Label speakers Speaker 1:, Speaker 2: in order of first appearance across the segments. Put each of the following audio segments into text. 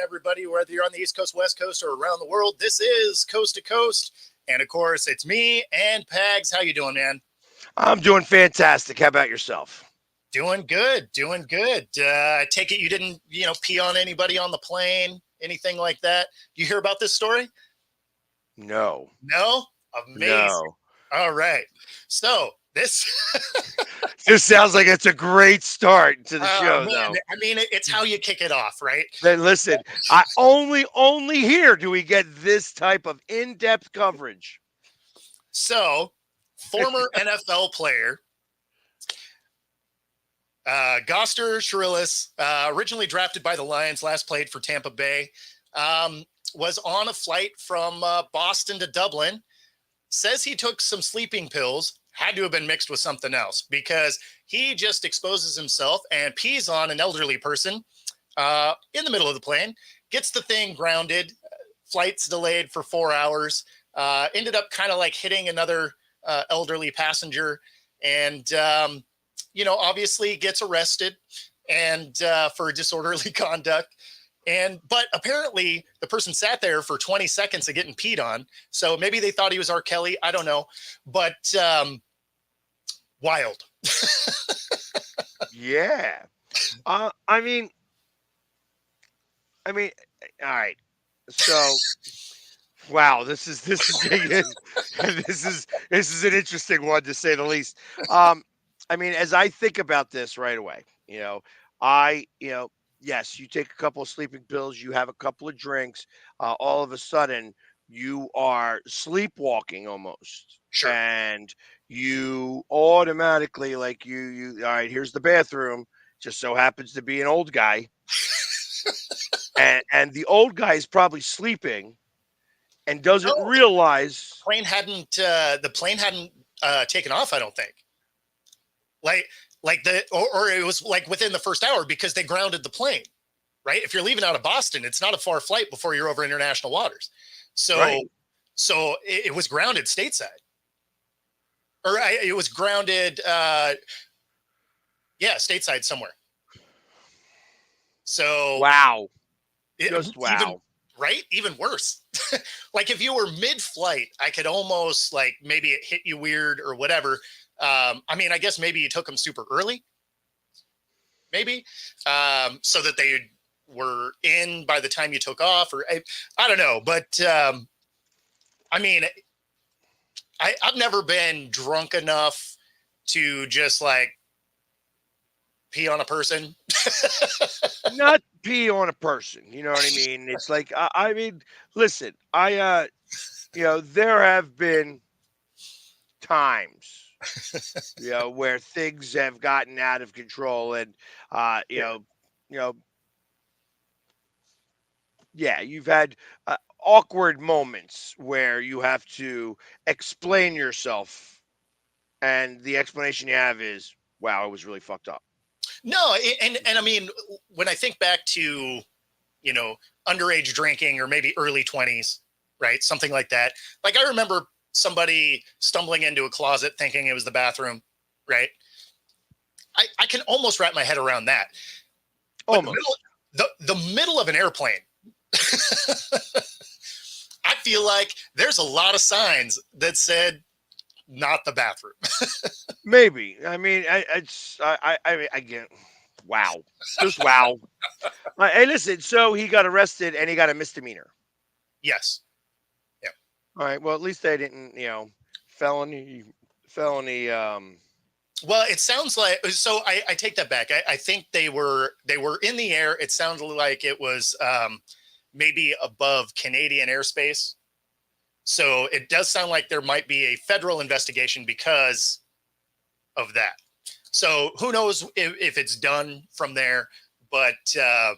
Speaker 1: everybody, whether you're on the East Coast, West Coast, or around the world. This is Coast to Coast. And of course, it's me and Pags. How you doing, man?
Speaker 2: I'm doing fantastic. How about yourself?
Speaker 1: Doing good, doing good. I take it you didn't, pee on anybody on the plane, anything like that. You hear about this story?
Speaker 2: No.
Speaker 1: No? Amazing.
Speaker 2: No.
Speaker 1: All right. So this
Speaker 2: This sounds like it's a great start to the
Speaker 1: oh
Speaker 2: show,
Speaker 1: man,
Speaker 2: though.
Speaker 1: I mean it's how you kick it off, right?
Speaker 2: Then listen, I only here do we get this type of in-depth coverage.
Speaker 1: So, former NFL player Goster Shirillis, originally drafted by the Lions, last played for Tampa Bay, was on a flight from Boston to Dublin. Says he took some sleeping pills, had to have been mixed with something else because he just exposes himself and pees on an elderly person in the middle of the plane, gets the thing grounded, flight's delayed for 4 hours, ended up kind of like hitting another elderly passenger and obviously gets arrested and for disorderly conduct. But apparently the person sat there for 20 seconds of getting peed on. So maybe they thought he was R. Kelly. I don't know. But wild.
Speaker 2: Yeah. I mean, all right. So, wow, this is an interesting one to say the least. As I think about this right away, I, yes, you take a couple of sleeping pills, you have a couple of drinks, all of a sudden you are sleepwalking almost.
Speaker 1: Sure.
Speaker 2: And you automatically like all right, here's the bathroom. Just so happens to be an old guy. and the old guy is probably sleeping and doesn't
Speaker 1: No,
Speaker 2: realize
Speaker 1: the plane hadn't taken off, I don't think. Or it was like within the first hour because they grounded the plane, right? If you're leaving out of Boston, it's not a far flight before you're over international waters. So,
Speaker 2: right.
Speaker 1: so it was grounded stateside, it was grounded, stateside somewhere. So
Speaker 2: Wow.
Speaker 1: just
Speaker 2: wow.
Speaker 1: Right? Even worse. Like if you were mid-flight, I could almost like maybe it hit you weird or whatever. I guess maybe you took them super early, maybe, so that they were in by the time you took off, or I don't know. But I've never been drunk enough to just like pee on a person.
Speaker 2: Not pee on a person. You know what I mean? It's like, listen, there have been times, where things have gotten out of control and, you've had awkward moments where you have to explain yourself. And the explanation you have is, wow, it was really fucked up.
Speaker 1: No, and I mean, when I think back to, underage drinking or maybe early 20s, right? Something like that. Like I remember somebody stumbling into a closet thinking it was the bathroom, right? I can almost wrap my head around that. But
Speaker 2: Almost.
Speaker 1: The middle of an airplane, I feel like there's a lot of signs that said not the bathroom.
Speaker 2: Maybe. Again, wow. Just wow. Hey, listen. So he got arrested and he got a misdemeanor.
Speaker 1: Yes. Yeah.
Speaker 2: All right. Well, at least they didn't, felony.
Speaker 1: Well, it sounds like so. I take that back. I think they were in the air. It sounded like it was maybe above Canadian airspace. So it does sound like there might be a federal investigation because of that. So who knows if it's done from there, but I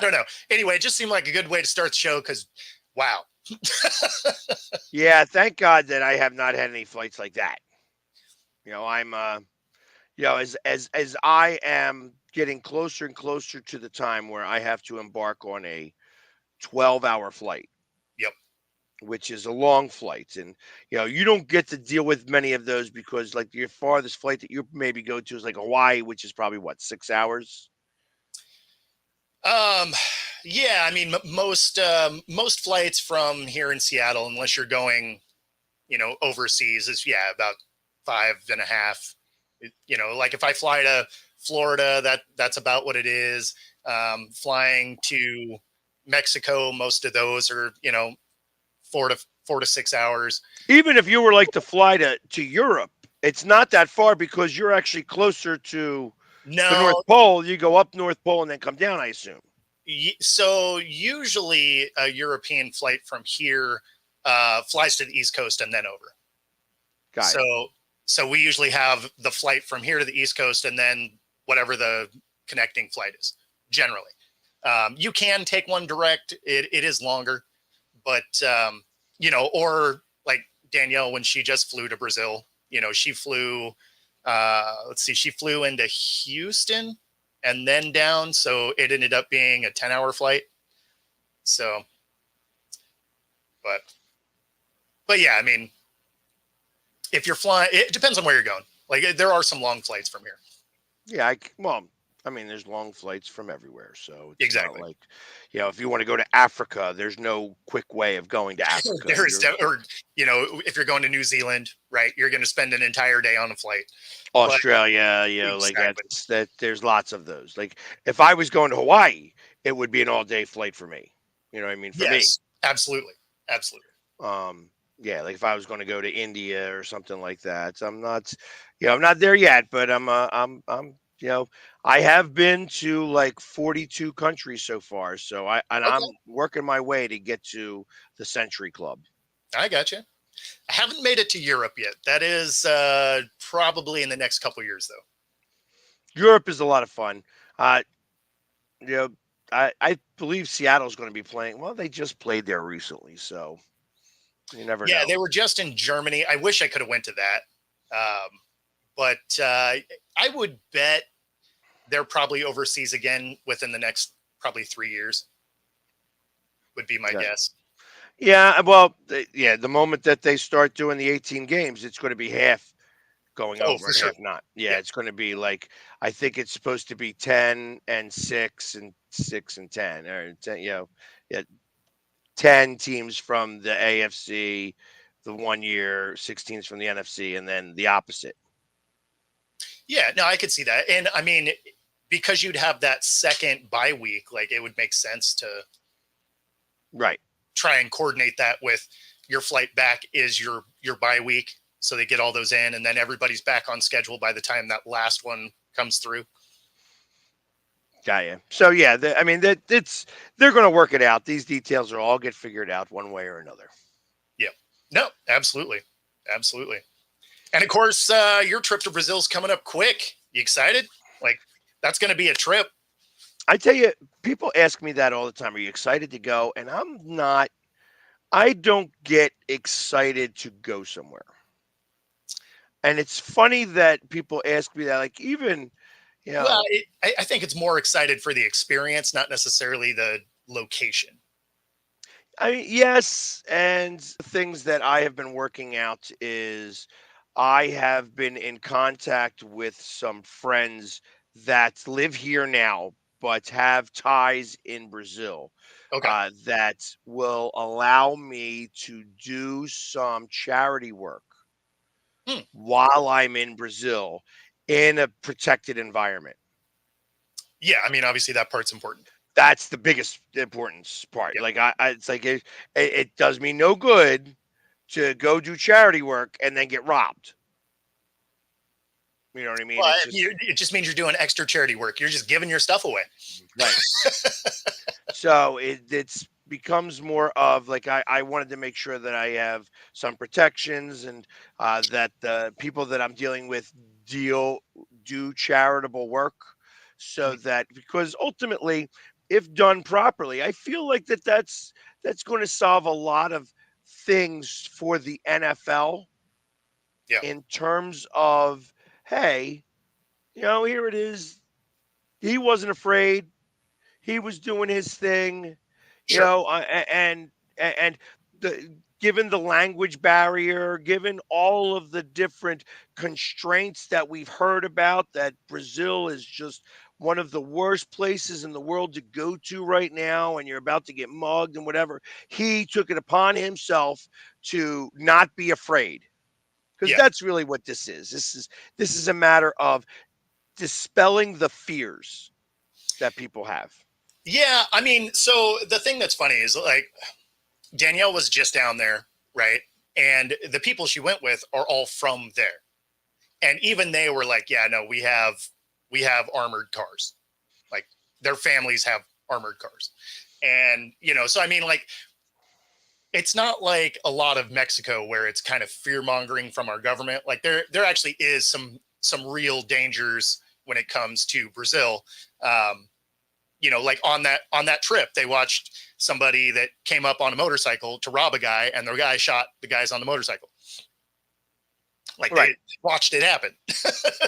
Speaker 1: don't know. Anyway, it just seemed like a good way to start the show because, wow.
Speaker 2: Yeah, thank God that I have not had any flights like that. I'm as I am getting closer and closer to the time where I have to embark on a 12-hour flight.
Speaker 1: Yep.
Speaker 2: Which is a long flight. And, you don't get to deal with many of those because, like, your farthest flight that you maybe go to is like Hawaii, which is probably what, 6 hours?
Speaker 1: Yeah, I mean, most flights from here in Seattle, unless you're going, overseas, is about 5.5. Like if I fly to Florida, that's about what it is. Flying to Mexico, most of those are 4 to 6 hours.
Speaker 2: Even if you were like to fly to Europe, it's not that far because you're actually closer to the North
Speaker 1: No,
Speaker 2: Pole. You go up North Pole and then come down, I assume.
Speaker 1: so usually a European flight from here flies to the East Coast and then over.
Speaker 2: Got
Speaker 1: So
Speaker 2: it.
Speaker 1: so we usually have the flight from here to the East Coast and then whatever the connecting flight is. Generally, you can take one direct. It is longer, but or like Danielle when she just flew to Brazil. She flew. Let's see, she flew into Houston and then down, so it ended up being a 10-hour flight. So, but yeah, I mean, if you're flying, it depends on where you're going. Like there are some long flights from here.
Speaker 2: Yeah, well, I mean, there's long flights from everywhere, so it's not
Speaker 1: Exactly.
Speaker 2: like, if you want to go to Africa, there's no quick way of going to Africa.
Speaker 1: Or if you're going to New Zealand, right, you're going to spend an entire day on a flight. But
Speaker 2: Australia, like
Speaker 1: exactly.
Speaker 2: that. There's lots of those. Like if I was going to Hawaii, it would be an all-day flight for me. You know what I mean? For me,
Speaker 1: Yes, absolutely, absolutely.
Speaker 2: um, yeah. Like if I was going to go to India or something like that, I'm not, I'm not there yet, but I have been to like 42 countries so far. So
Speaker 1: Okay,
Speaker 2: I'm working my way to get to the Century Club.
Speaker 1: I got you. I haven't made it to Europe yet. That is probably in the next couple years, though.
Speaker 2: Europe is a lot of fun. Uh, you know, I believe Seattle's going to be playing. Well, they just played there recently, so you never
Speaker 1: Yeah,
Speaker 2: know.
Speaker 1: they were just in Germany. I wish I could have went to that, but I would bet they're probably overseas again within the next probably 3 years. Would be my
Speaker 2: Yeah,
Speaker 1: guess.
Speaker 2: yeah. Well, yeah. The moment that they start doing the 18 games, it's going to be half going
Speaker 1: Oh,
Speaker 2: over
Speaker 1: for
Speaker 2: and
Speaker 1: sure.
Speaker 2: half not. Yeah,
Speaker 1: Yeah.
Speaker 2: it's going to be like I think it's supposed to be 10 and 6 and 6 and 10 or 10. Yeah, 10 teams from the AFC, the 1 year, 6 teams from the NFC, and then the opposite.
Speaker 1: Yeah, no, I could see that. And I mean, because you'd have that second bye week, like it would make sense to
Speaker 2: Right.
Speaker 1: try and coordinate that with your flight back is your bye week, so they get all those in, and then everybody's back on schedule by the time that last one comes through.
Speaker 2: Got you. So yeah, I mean that it's they're going to work it out. These details will all get figured out one way or another.
Speaker 1: Yeah, no, absolutely, absolutely. And of course, your trip to Brazil's coming up quick. You excited? Like that's going to be a trip.
Speaker 2: I tell you, people ask me that all the time. Are you excited to go? And I'm not. I don't get excited to go somewhere. And it's funny that people ask me that. Like even, you
Speaker 1: Well,
Speaker 2: know,
Speaker 1: I think it's more excited for the experience, not necessarily the location.
Speaker 2: I mean, yes, and things that I have been working out is I have been in contact with some friends that live here now, but have ties in Brazil
Speaker 1: Okay.
Speaker 2: that will allow me to do some charity work
Speaker 1: Hmm.
Speaker 2: while I'm in Brazil in a protected environment.
Speaker 1: Yeah, I mean, obviously that part's important.
Speaker 2: That's the biggest importance part.
Speaker 1: Yeah.
Speaker 2: Like it's like it does me no good to go do charity work and then get robbed. You know what I mean?
Speaker 1: Well,
Speaker 2: It's just
Speaker 1: it just means you're doing extra charity work. You're just giving your stuff away.
Speaker 2: right. So it's becomes more of like I wanted to make sure that I have some protections and that the people that I'm dealing with deal do charitable work so
Speaker 1: Mhm.
Speaker 2: that because ultimately if done properly I feel like that's going to solve a lot of things for the NFL
Speaker 1: Yeah,
Speaker 2: in terms of hey, here it is. He wasn't afraid. He was doing his thing,
Speaker 1: sure.
Speaker 2: and given the language barrier, given all of the different constraints that we've heard about, that Brazil is just one of the worst places in the world to go to right now, and you're about to get mugged and whatever, he took it upon himself to not be afraid. Because
Speaker 1: Yeah.
Speaker 2: that's really what this is. This is a matter of dispelling the fears that people have.
Speaker 1: Yeah. I mean, so the thing that's funny is like Danielle was just down there, right? And the people she went with are all from there. And even they were like, yeah, no, we have armored cars. Like their families have armored cars. And, so I mean, like, it's not like a lot of Mexico where it's kind of fear mongering from our government. Like there actually is some real dangers when it comes to Brazil. Like on that trip, they watched somebody that came up on a motorcycle to rob a guy, and the guy shot the guys on the motorcycle. Like
Speaker 2: Right.
Speaker 1: they watched it happen.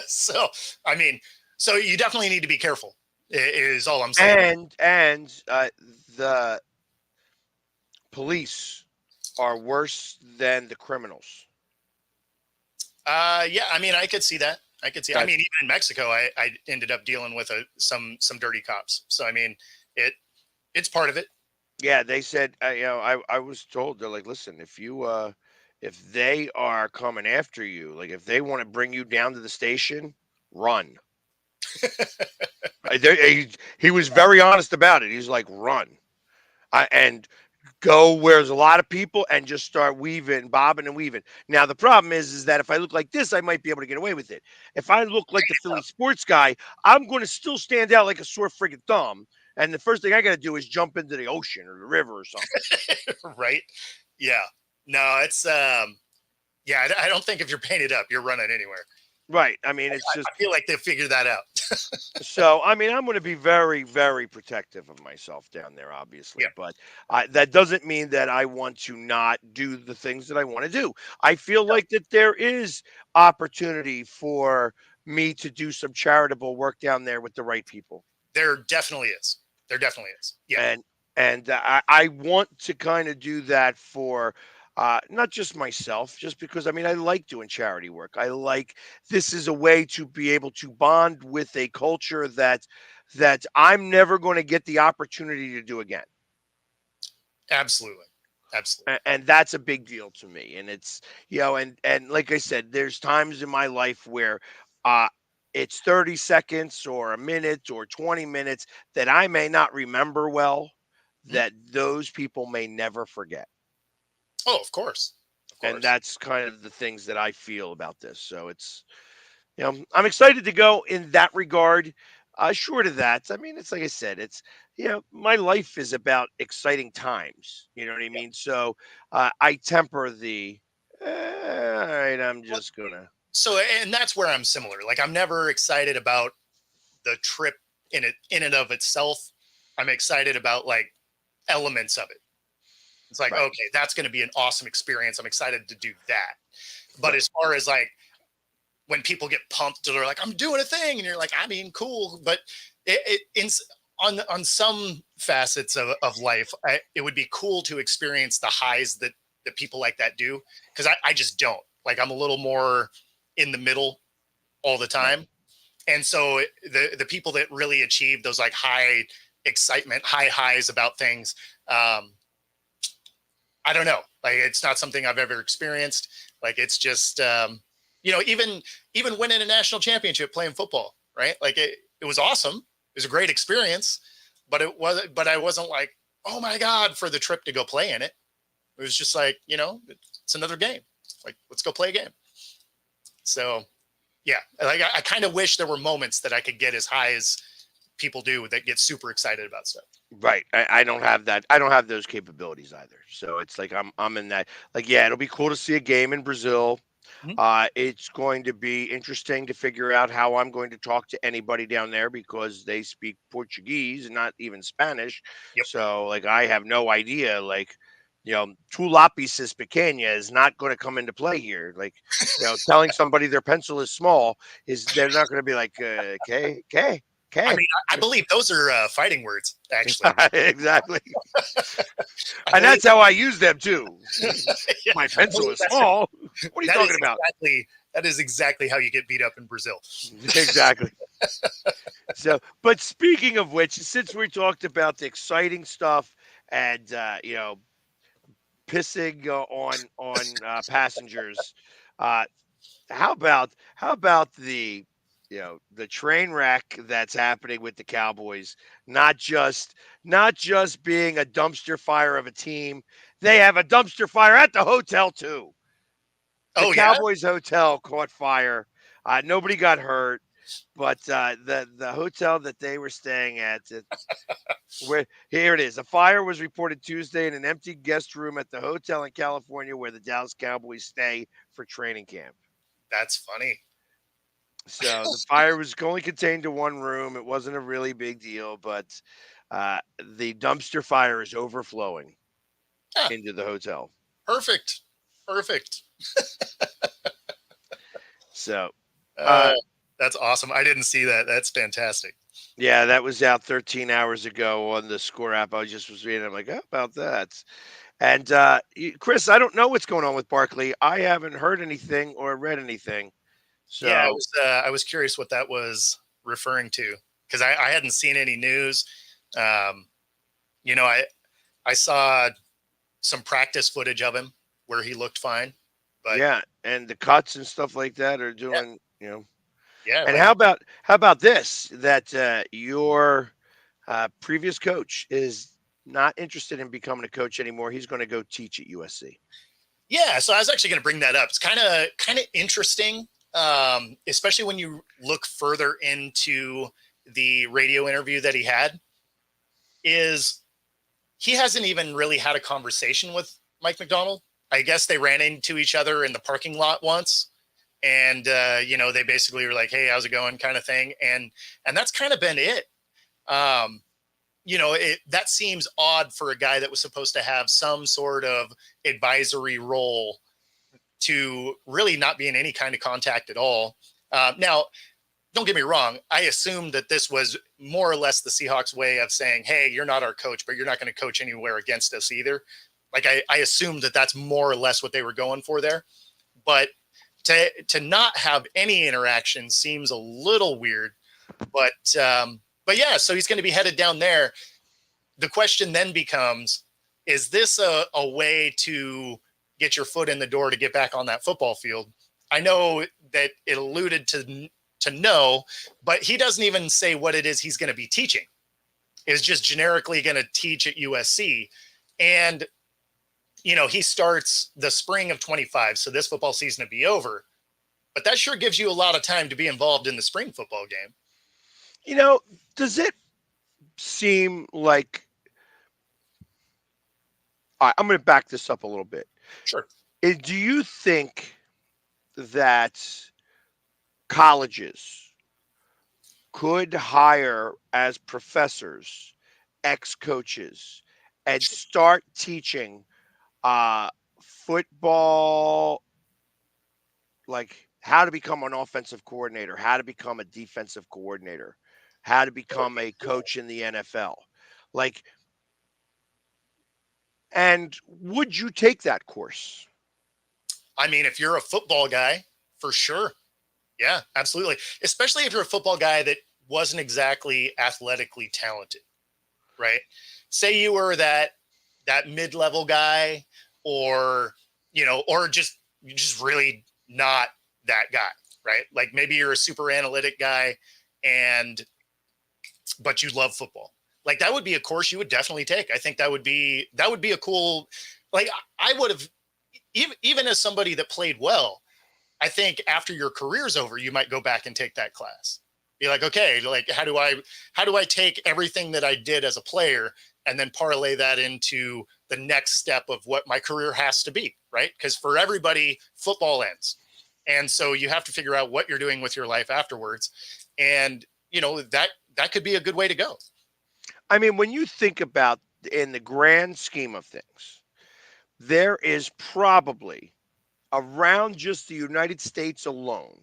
Speaker 1: So I mean, so you definitely need to be careful. Is all I'm saying.
Speaker 2: And the police are worse than the criminals.
Speaker 1: Yeah, I mean, I could see that. I could see. I
Speaker 2: That
Speaker 1: mean, even in Mexico, I ended up dealing with some dirty cops. So I mean, it's part of it.
Speaker 2: Yeah, they said, I was told, they're like, listen, if they are coming after you, like if they want to bring you down to the station, run. He was very honest about it. He's like, run. And go where there's a lot of people and just start weaving, bobbing and weaving. Now the problem is that if I look like this, I might be able to get away with it. If I look like the Philly sports guy, I'm going to still stand out like a sore friggin' thumb. And the first thing I got to do is jump into the ocean or the river or something.
Speaker 1: Right? Yeah. No, it's yeah. I don't think if you're painted up, you're running anywhere.
Speaker 2: Right. I mean, it's just
Speaker 1: I feel like they figured that out.
Speaker 2: so. I mean, I'm going to be very, very protective of myself down there, obviously.
Speaker 1: Yeah.
Speaker 2: But that doesn't mean that I want to not do the things that I want to do. I feel like that there is opportunity for me to do some charitable work down there with the right people.
Speaker 1: There definitely is. There definitely is. Yeah.
Speaker 2: And I want to kind of do that for not just myself, just because I mean I like doing charity work. I like this is a way to be able to bond with a culture that I'm never going to get the opportunity to do again.
Speaker 1: Absolutely. Absolutely.
Speaker 2: And that's a big deal to me. And it's and like I said, there's times in my life where uh it's 30 seconds or a minute or 20 minutes that I may not remember well,
Speaker 1: Mhm.
Speaker 2: that those people may never forget.
Speaker 1: Oh, of course. Of
Speaker 2: And
Speaker 1: course.
Speaker 2: that's kind of the things that I feel about this. So it's I'm excited to go in that regard. Short of that, I mean, it's like I said, it's my life is about exciting times. You know what I
Speaker 1: Yeah.
Speaker 2: mean? So I temper the. All right, I'm
Speaker 1: Well,
Speaker 2: just gonna.
Speaker 1: so and that's where I'm similar. Like I'm never excited about the trip in and of itself. I'm excited about like elements of it. It's like,
Speaker 2: Right,
Speaker 1: okay, that's going to be an awesome experience. I'm excited to do that. But
Speaker 2: right,
Speaker 1: as far as like when people get pumped, they're like, I'm doing a thing. And you're like, I mean, cool. But on some facets of life, it would be cool to experience the highs that people like that do. Cause I just don't. Like I'm a little more in the middle all the
Speaker 2: right.
Speaker 1: time. And so the people that really achieve those like high excitement, high highs about things, I don't know. Like it's not something I've ever experienced. Like it's just even winning a national championship playing football, right? Like it was awesome. It was a great experience, but I wasn't like, oh my God, for the trip to go play in it. It was just like, it's another game. Like, let's go play a game. So yeah, like I kind of wish there were moments that I could get as high as people do that get super excited about stuff.
Speaker 2: Right. I don't have that. I don't have those capabilities either. So it's like I'm in that. Like, yeah, it'll be cool to see a game in Brazil.
Speaker 1: Mhm.
Speaker 2: It's going to be interesting to figure out how I'm going to talk to anybody down there because they speak Portuguese and not even Spanish.
Speaker 1: Yep.
Speaker 2: So, like, I have no idea. Like, tu lápices pequeña is not going to come into play here. Like, telling somebody their pencil is small they're not going to be like, okay, okay,
Speaker 1: I
Speaker 2: okay.
Speaker 1: mean, I believe those are fighting words, actually.
Speaker 2: Exactly.
Speaker 1: I
Speaker 2: And
Speaker 1: believe,
Speaker 2: that's how I use them too.
Speaker 1: yeah,
Speaker 2: My
Speaker 1: I
Speaker 2: pencil
Speaker 1: believe
Speaker 2: is small. What are you
Speaker 1: that is
Speaker 2: talking about?
Speaker 1: exactly that is exactly how you get beat up in Brazil.
Speaker 2: Exactly. So, but speaking of which, since we talked about the exciting stuff and pissing on passengers, uh, how about the train wreck that's happening with the Cowboys? Not just being a dumpster fire of a team, they have a dumpster fire at the hotel too. The
Speaker 1: Oh yeah.
Speaker 2: Cowboys hotel caught fire. Nobody got hurt, but the hotel that they were staying at, where here it is. A fire was reported Tuesday in an empty guest room at the hotel in California where the Dallas Cowboys stay for training camp.
Speaker 1: That's funny.
Speaker 2: So the fire was only contained to one room. It wasn't a really big deal, but the dumpster fire is overflowing
Speaker 1: Yeah,
Speaker 2: into the hotel.
Speaker 1: perfect. Perfect.
Speaker 2: So,
Speaker 1: Uh,
Speaker 2: uh,
Speaker 1: that's awesome. I didn't see that. That's fantastic.
Speaker 2: yeah, that was out 13 hours ago on the Score app. I just was reading. I'm like, how about that? And Chris, I don't know what's going on with Barkley. I haven't heard anything or read anything.
Speaker 1: Yeah,
Speaker 2: So,
Speaker 1: I was curious what that was referring to because I hadn't seen any news. Um, you know, I saw some practice footage of him where he looked fine, but
Speaker 2: yeah, and the cuts and stuff like that are
Speaker 1: yeah,
Speaker 2: doing.
Speaker 1: yeah,
Speaker 2: And
Speaker 1: like
Speaker 2: how about this? That your previous coach is not interested in becoming a coach anymore. He's going to go teach at USC.
Speaker 1: yeah. So I was actually going to bring that up. It's kind of interesting, especially when you look further into the radio interview that he had. Is he hasn't even really had a conversation with Mike McDonald. I guess they ran into each other in the parking lot once, and they basically were like, "Hey, how's it going?" kind of thing, and that's kind of been it. Um, that seems odd for a guy that was supposed to have some sort of advisory role to really not be in any kind of contact at all. Now, don't get me wrong. I assumed that this was more or less the Seahawks way of saying, "Hey, you're not our coach, but you're not going to coach anywhere against us either." Like I assumed that that's more or less what they were going for there. But to not have any interaction seems a little weird. But yeah, so he's going to be headed down there. The question then becomes: is this a way to get your foot in the door to get back on that football field? I know that it alluded to no, but he doesn't even say what it is he's going to be teaching. Is just generically going to teach at USC, and he starts the spring of 25, so this football season to be over. But that sure gives you a lot of time to be involved in the spring football game.
Speaker 2: You know, does it seem like all right, I'm going to back this up a little bit.
Speaker 1: Sure.
Speaker 2: Do you think that colleges could hire as professors ex coaches and start teaching football, like how to become an offensive coordinator, how to become a defensive coordinator, how to become a coach in the NFL? Like, and would you take that course?
Speaker 1: I mean, if you're a football guy, for sure. Yeah, absolutely. Especially if you're a football guy that wasn't exactly athletically talented, right? Say you were that mid-level guy, or or just really not that guy, right? Like maybe you're a super analytic guy, and but you love football. Like that would be a course you would definitely take. I think that would be a cool. Like I would have, even as somebody that played well, I think after your career's over, you might go back and take that class. Be like, okay, like how do I take everything that I did as a player and then parlay that into the next step of what my career has to be, right? Because for everybody, football ends. And so you have to figure out what you're doing with your life afterwards. And that could be a good way to go.
Speaker 2: I mean, when you think about in the grand scheme of things, there is probably around just the United States alone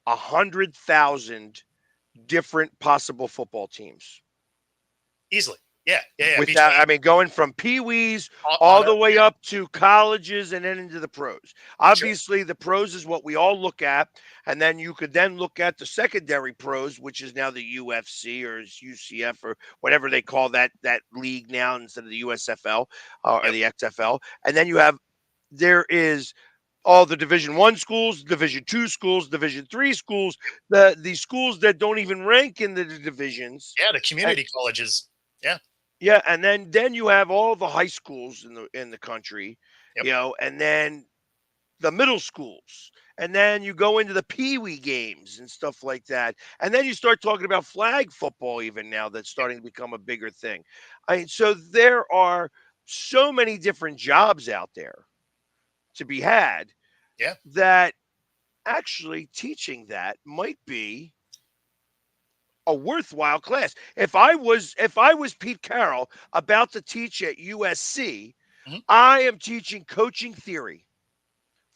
Speaker 2: 100,000 different possible football teams.
Speaker 1: Easily. Yeah.
Speaker 2: Without, I mean, going from pee-wees all
Speaker 1: Honor,
Speaker 2: the way up to colleges and then into the pros.
Speaker 1: sure.
Speaker 2: Obviously, the pros is what we all look at, and then you could then look at the secondary pros, which is now the UFC or UCF or whatever they call that league now instead of the USFL or
Speaker 1: Yep.
Speaker 2: the XFL. And then you have there is all the Division 1 schools, Division 2 schools, Division 3 schools, the schools that don't even rank in the divisions.
Speaker 1: Yeah, the community colleges. Yeah.
Speaker 2: Yeah, and then you have all the high schools in the country,
Speaker 1: Yep.
Speaker 2: and then the middle schools, and then you go into the pee-wee games and stuff like that, and then you start talking about flag football even now that's starting to become a bigger thing. I mean, so there are so many different jobs out there to be had
Speaker 1: Yeah.
Speaker 2: that actually teaching that might be a worthwhile class. If I was Pete Carroll about to teach at USC,
Speaker 1: Mhm.
Speaker 2: I am teaching coaching theory,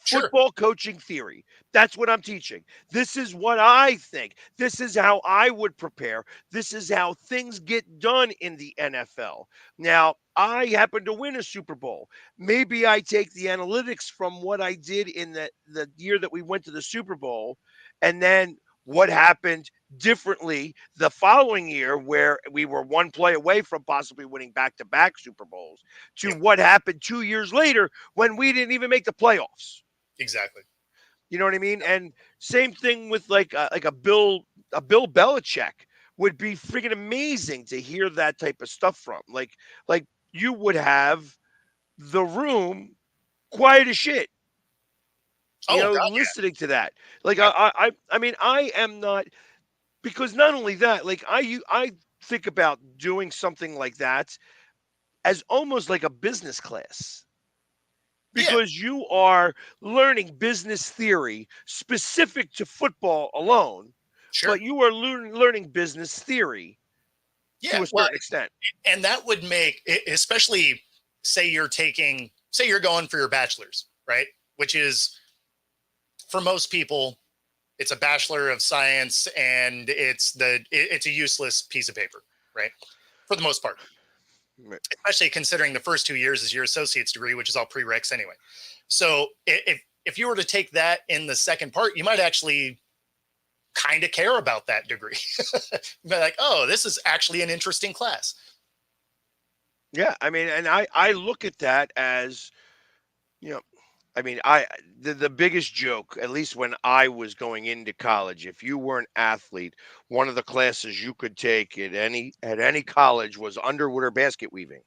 Speaker 1: Sure.
Speaker 2: football coaching theory. That's what I'm teaching. This is what I think. This is how I would prepare. This is how things get done in the NFL. Now, I happen to win a Super Bowl. Maybe I take the analytics from what I did in the year that we went to the Super Bowl and then what happened differently the following year where we were one play away from possibly winning back-to-back Super Bowls to
Speaker 1: Yep.
Speaker 2: what happened 2 years later when we didn't even make the playoffs.
Speaker 1: Exactly.
Speaker 2: You know what I mean? And same thing with like a Bill Belichick would be freaking amazing to hear that type of stuff from. Like you would have the room quiet as shit,
Speaker 1: Oh God.
Speaker 2: listening to that. Like
Speaker 1: Yeah.
Speaker 2: I mean I am not because not only that, like I think about doing something like that as almost like a business class
Speaker 1: Yeah.
Speaker 2: because you are learning business theory specific to football alone,
Speaker 1: Sure.
Speaker 2: but you are learning business theory
Speaker 1: Yeah.
Speaker 2: to a
Speaker 1: Well,
Speaker 2: certain extent.
Speaker 1: and that would make, especially say you're going for your bachelor's, right? Which is for most people, it's a bachelor of science, and it's a useless piece of paper, right? For the most part,
Speaker 2: Right.
Speaker 1: especially considering the first 2 years is your associate's degree, which is all prereqs anyway. So if you were to take that in the second part, you might actually kind of care about that degree. Be like, oh, this is actually an interesting class.
Speaker 2: Yeah, I mean, and I look at that as you know, I mean, the biggest joke, at least when I was going into college, if you were an athlete, one of the classes you could take at any college was underwater basket weaving.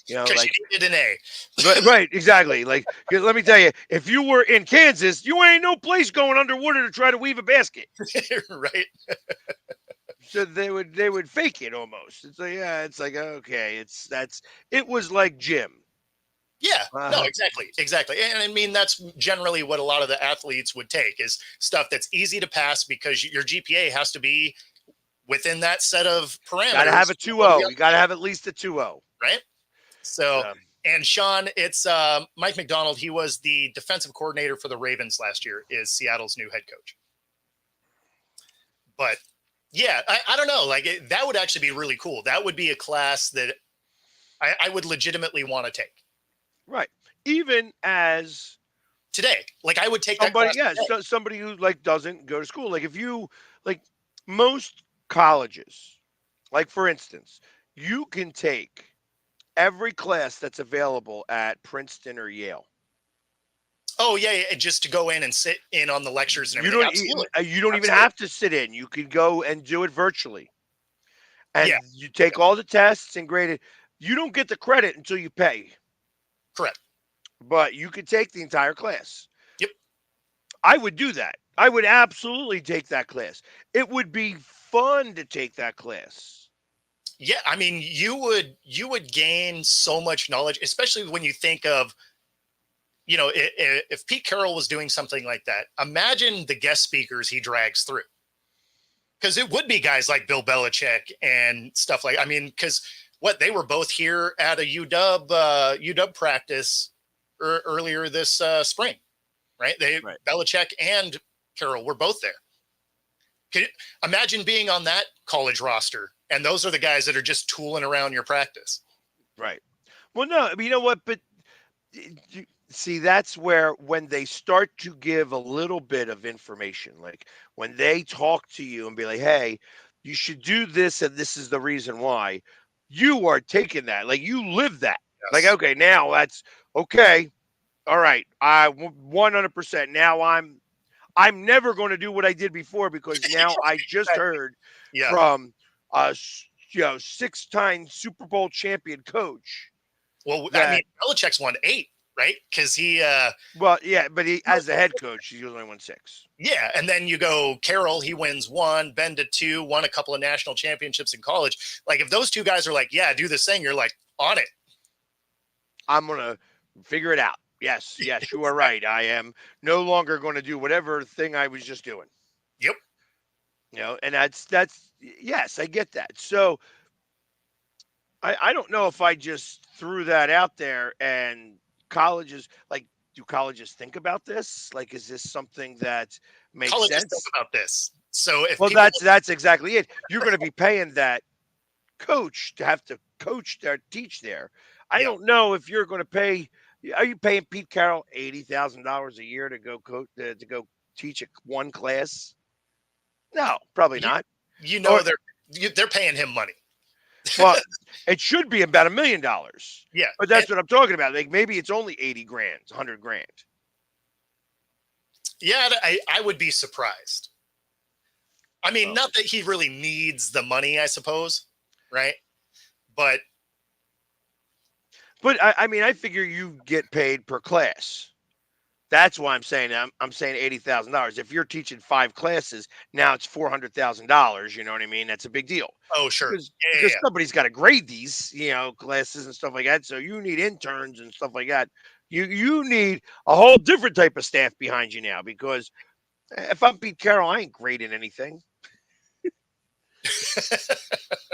Speaker 1: Because
Speaker 2: Like
Speaker 1: you needed an A.
Speaker 2: right, exactly. Like let me tell you, if you were in Kansas, you ain't no place going underwater to try to weave a basket.
Speaker 1: Right.
Speaker 2: So they would fake it almost. It's like yeah, it's like okay, it was like gym.
Speaker 1: Yeah, no,
Speaker 2: Uh,
Speaker 1: exactly. And I mean, that's generally what a lot of the athletes would take is stuff that's easy to pass because your GPA has to be within that set of
Speaker 2: Got to have
Speaker 1: parameters.
Speaker 2: a 2.0. You got to have at least a 2.0.
Speaker 1: Right. So,
Speaker 2: So,
Speaker 1: and Sean, it's Mike McDonald. He was the defensive coordinator for the Ravens last year, is Seattle's new head coach. But yeah, I don't know. Like that would actually be really cool. That would be a class that I would legitimately want to take
Speaker 2: right. Even as
Speaker 1: today. Like I would take that
Speaker 2: somebody,
Speaker 1: class
Speaker 2: yeah,
Speaker 1: today.
Speaker 2: somebody who like doesn't go to school. Like if you like most colleges, like for instance, you can take every class that's available at Princeton or Yale.
Speaker 1: Oh yeah, just to go in and sit in on the lectures and
Speaker 2: You
Speaker 1: everything.
Speaker 2: don't
Speaker 1: Absolutely,
Speaker 2: you don't even
Speaker 1: absolutely.
Speaker 2: have to sit in. You can go and do it virtually.
Speaker 1: Yeah,
Speaker 2: And you take all the tests and grade it. You don't get the credit until you pay,
Speaker 1: correct.
Speaker 2: but you can take the entire class.
Speaker 1: Yep.
Speaker 2: I would do that. I would absolutely take that class. It would be fun to take that class.
Speaker 1: Yeah, I mean, you would gain so much knowledge, especially when you think of, if Pete Carroll was doing something like that. Imagine the guest speakers he drags through, because it would be guys like Bill Belichick and stuff like. I mean, because they were both here at a UW practice earlier this spring, right?
Speaker 2: Right.
Speaker 1: Belichick and Carroll were both there. Could imagine being on that college roster And those are the guys that are just tooling around your practice.
Speaker 2: Right. Well, no, I mean, you know what? But see, that's where when they start to give a little bit of information, like when they talk to you and be like, "Hey, you should do this, and this is the reason why," you are taking that, like you live that. Like,
Speaker 1: Yes.
Speaker 2: okay, now that's okay. All right, 100%. Now I'm never going to do what I did before because now I just heard
Speaker 1: Yeah.
Speaker 2: from a 6-time Super Bowl champion coach
Speaker 1: Well, I mean,
Speaker 2: that.
Speaker 1: Belichick's won 8, right? Because he,
Speaker 2: Well, yeah, but he, as the head coach, he only won 6.
Speaker 1: yeah. And then you go Carroll, he wins 1, Ben to 2, won a couple of national championships in college. Like, if those two guys are like, yeah, do this thing, you're like, on it.
Speaker 2: I'm gonna figure it out. Yes, yes, you are right. I am no longer going to do whatever thing I was just doing.
Speaker 1: Yep.
Speaker 2: And that's yes, I get that. So I don't know if I just threw that out there and colleges like do colleges think about this? Like, is this something that makes
Speaker 1: Colleges think
Speaker 2: sense?
Speaker 1: about this. So if
Speaker 2: Well,
Speaker 1: people,
Speaker 2: that's exactly it. You're going to be paying that coach to have to coach there, teach there. I
Speaker 1: yeah,
Speaker 2: don't know if you're going to pay. Are you paying Pete Carroll $80,000 a year to go coach to go teach one class? No, probably
Speaker 1: you,
Speaker 2: not.
Speaker 1: you
Speaker 2: Or
Speaker 1: know, they're paying him money.
Speaker 2: well, it should be about $1 million.
Speaker 1: Yeah.
Speaker 2: But
Speaker 1: And
Speaker 2: that's what I'm talking about. Like maybe it's only 80 grand, 100 grand.
Speaker 1: yeah, I would be surprised. I mean,
Speaker 2: Oh.
Speaker 1: not that he really needs the money, I suppose, right? But
Speaker 2: But I mean, I figure you get paid per class. That's why I'm saying I'm saying $80,000. If you're teaching 5 classes, now it's $400,000. You know what I mean? That's a big deal
Speaker 1: oh, sure.
Speaker 2: because
Speaker 1: Yeah.
Speaker 2: somebody's got to grade these, classes and stuff like that. So you need interns and stuff like that. You need a whole different type of staff behind you now because if I'm Pete Carroll, I ain't grading anything.
Speaker 1: Yeah.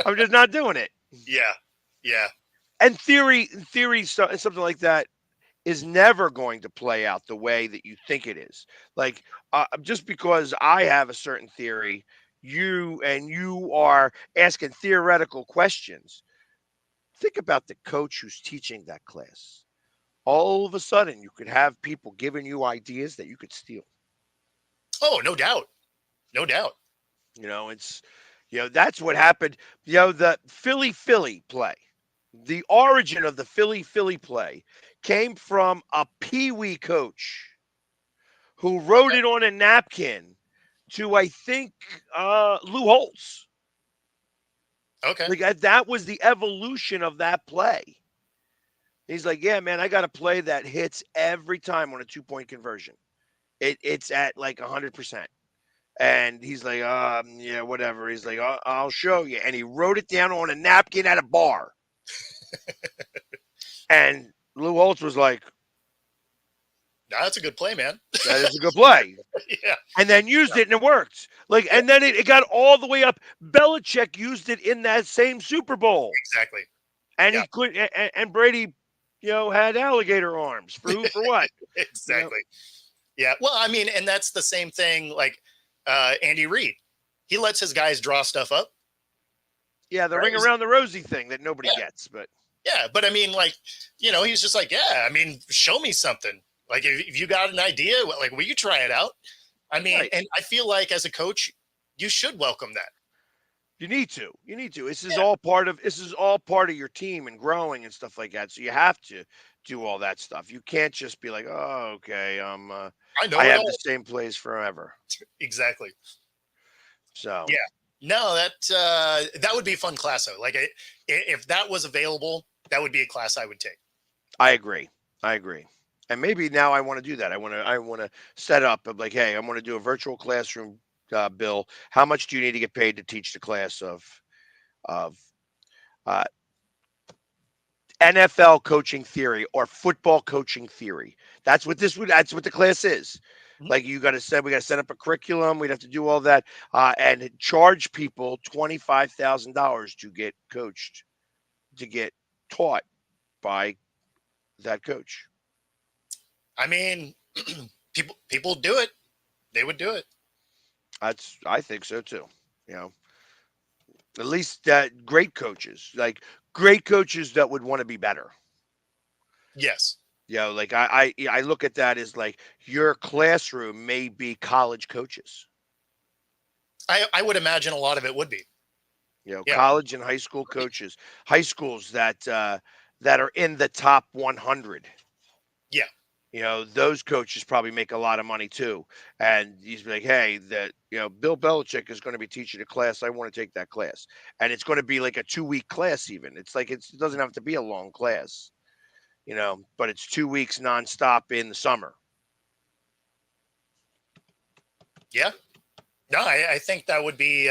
Speaker 2: I'm just not doing it.
Speaker 1: Yeah. Yeah.
Speaker 2: And theory, something like that is never going to play out the way that you think it is. Like just because I have a certain theory, you are asking theoretical questions. Think about the coach who's teaching that class. All of a sudden, you could have people giving you ideas that you could steal.
Speaker 1: Oh, no doubt. No doubt.
Speaker 2: It's that's what happened. The Philly play. The origin of the Philly play came from a pee-wee coach who wrote it on a napkin to, I think, Lou Holtz.
Speaker 1: Okay.
Speaker 2: Like that was the evolution of that play. He's like, yeah, man, I got a play that hits every time on a 2-point conversion. It's at like 100%. And he's like, yeah, whatever. He's like, I'll show you. And he wrote it down on a napkin at a bar. And Lou Holtz was like,
Speaker 1: Nah, that's a good play, man.
Speaker 2: that is a good play.
Speaker 1: Yeah.
Speaker 2: And then used it and it worked. Like, and then it got all the way up. Belichick used it in that same Super Bowl.
Speaker 1: Exactly.
Speaker 2: And
Speaker 1: Yeah.
Speaker 2: he could and Brady, had alligator arms for who for what?
Speaker 1: Exactly. Yeah. Well, I mean, and that's the same thing like Andy Reid. He lets his guys draw stuff up.
Speaker 2: Yeah, the
Speaker 1: Right.
Speaker 2: ring around the rosy thing that nobody
Speaker 1: Yeah.
Speaker 2: gets, but
Speaker 1: Yeah. But I mean, like, he's just like, yeah, I mean, show me something. Like, if you got an idea, like, will you try it out? I mean,
Speaker 2: right.
Speaker 1: and I feel like as a coach, you should welcome that.
Speaker 2: You need to. You need to. This is
Speaker 1: Yeah.
Speaker 2: all part of your team and growing and stuff like that. So you have to do all that stuff. You can't just be like, "Oh, okay,
Speaker 1: I know
Speaker 2: I
Speaker 1: it
Speaker 2: have the
Speaker 1: all.
Speaker 2: same plays forever."
Speaker 1: Exactly.
Speaker 2: So,
Speaker 1: Yeah. No, that would be a fun class though. Like, if that was available, that would be a class I would take.
Speaker 2: I agree. I agree. And maybe now I want to do that. I want to set up of like, "Hey, I'm going to do a virtual classroom, Bill. How much do you need to get paid to teach the class of uh, NFL coaching theory or football coaching theory?" That's what the class is.
Speaker 1: Mhm.
Speaker 2: Like we got to set up a curriculum. We'd have to do all that and charge people $25,000 to get coached, to get taught by that coach.
Speaker 1: I mean, people do it. They would do it.
Speaker 2: I think so too. You know, At least that great coaches, like great coaches that would want to be better.
Speaker 1: Yes.
Speaker 2: Like I look at that as like your classroom may be college coaches.
Speaker 1: I would imagine a lot of it would be. Yeah.
Speaker 2: College and high school coaches, high schools that are in the top 100.
Speaker 1: Yeah.
Speaker 2: Those coaches probably make a lot of money too. And he's like, hey, Bill Belichick is going to be teaching a class. I want to take that class. And it's going to be like a 2-week class, even. It's like it doesn't have to be a long class, but it's 2 weeks nonstop in the summer.
Speaker 1: Yeah. No, I think that would be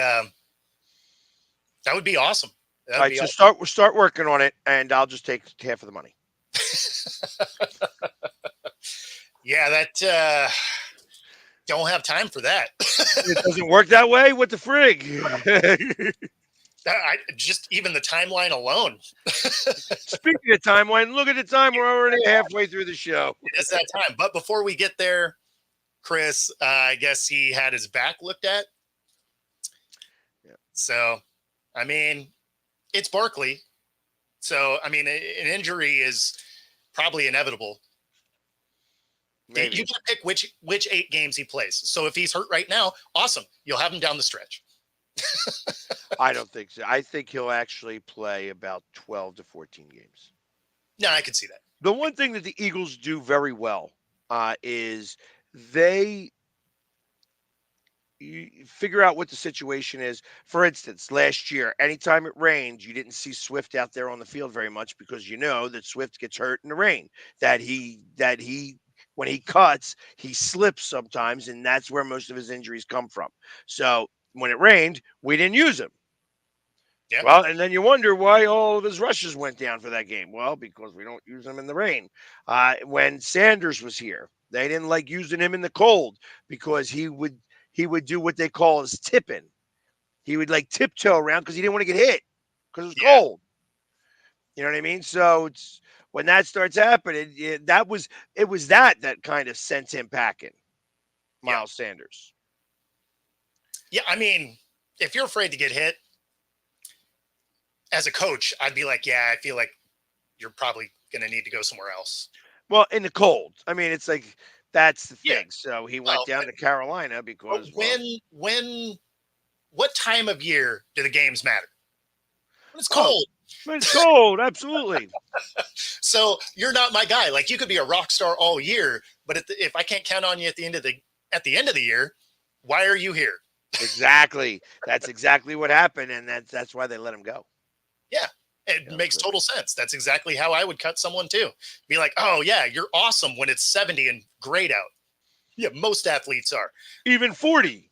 Speaker 1: awesome.
Speaker 2: All right, so start working on it, and I'll just take half of the money.
Speaker 1: Yeah, that don't have time for that.
Speaker 2: It doesn't work that way. What the frig?
Speaker 1: I just even the timeline alone.
Speaker 2: Speaking of timeline, look at the time. We're already halfway through the show.
Speaker 1: It's that time. But before we get there, Chris, I guess he had his back looked at.
Speaker 2: Yeah.
Speaker 1: So, I mean, it's Barkley. So, I mean, an injury is probably inevitable.
Speaker 2: Maybe.
Speaker 1: You get to pick which 8 games he plays. So if he's hurt right now, awesome. You'll have him down the stretch.
Speaker 2: I don't think so. I think he'll actually play about 12 to 14 games.
Speaker 1: No, I can see that.
Speaker 2: The one thing that the Eagles do very well is they figure out what the situation is. For instance, last year, anytime it rained, you didn't see Swift out there on the field very much because you know that Swift gets hurt in the rain. That he when he cuts, he slips sometimes, and that's where most of his injuries come from. So when it rained, we didn't use him.
Speaker 1: Yeah.
Speaker 2: Well, and then you wonder why all of his rushes went down for that game. Well, because we don't use him in the rain. When Sanders was here, they didn't like using him in the cold because he would do what they call his tipping. He would like tiptoe around because he didn't want to get hit because it was cold. You know what I mean? So it's when that starts happening, it was that kind of sent him packing, Miles Sanders.
Speaker 1: Yeah, I mean, if you're afraid to get hit, as a coach, I'd be like, yeah, I feel like you're probably going to need to go somewhere else.
Speaker 2: Well, in the cold. I mean, it's like that's the thing.
Speaker 1: Yeah.
Speaker 2: So he went down to Carolina because
Speaker 1: what time of year do the games matter? When it's cold.
Speaker 2: When it's cold, absolutely.
Speaker 1: So you're not my guy. Like you could be a rock star all year, but if I can't count on you at the end of the year, why are you here?
Speaker 2: Exactly. That's exactly what happened, and that's why they let him go.
Speaker 1: Yeah. It makes total sense. That's exactly how I would cut someone too. Be like, oh yeah, you're awesome when it's 70 and great out. Yeah, most athletes are.
Speaker 2: Even 40.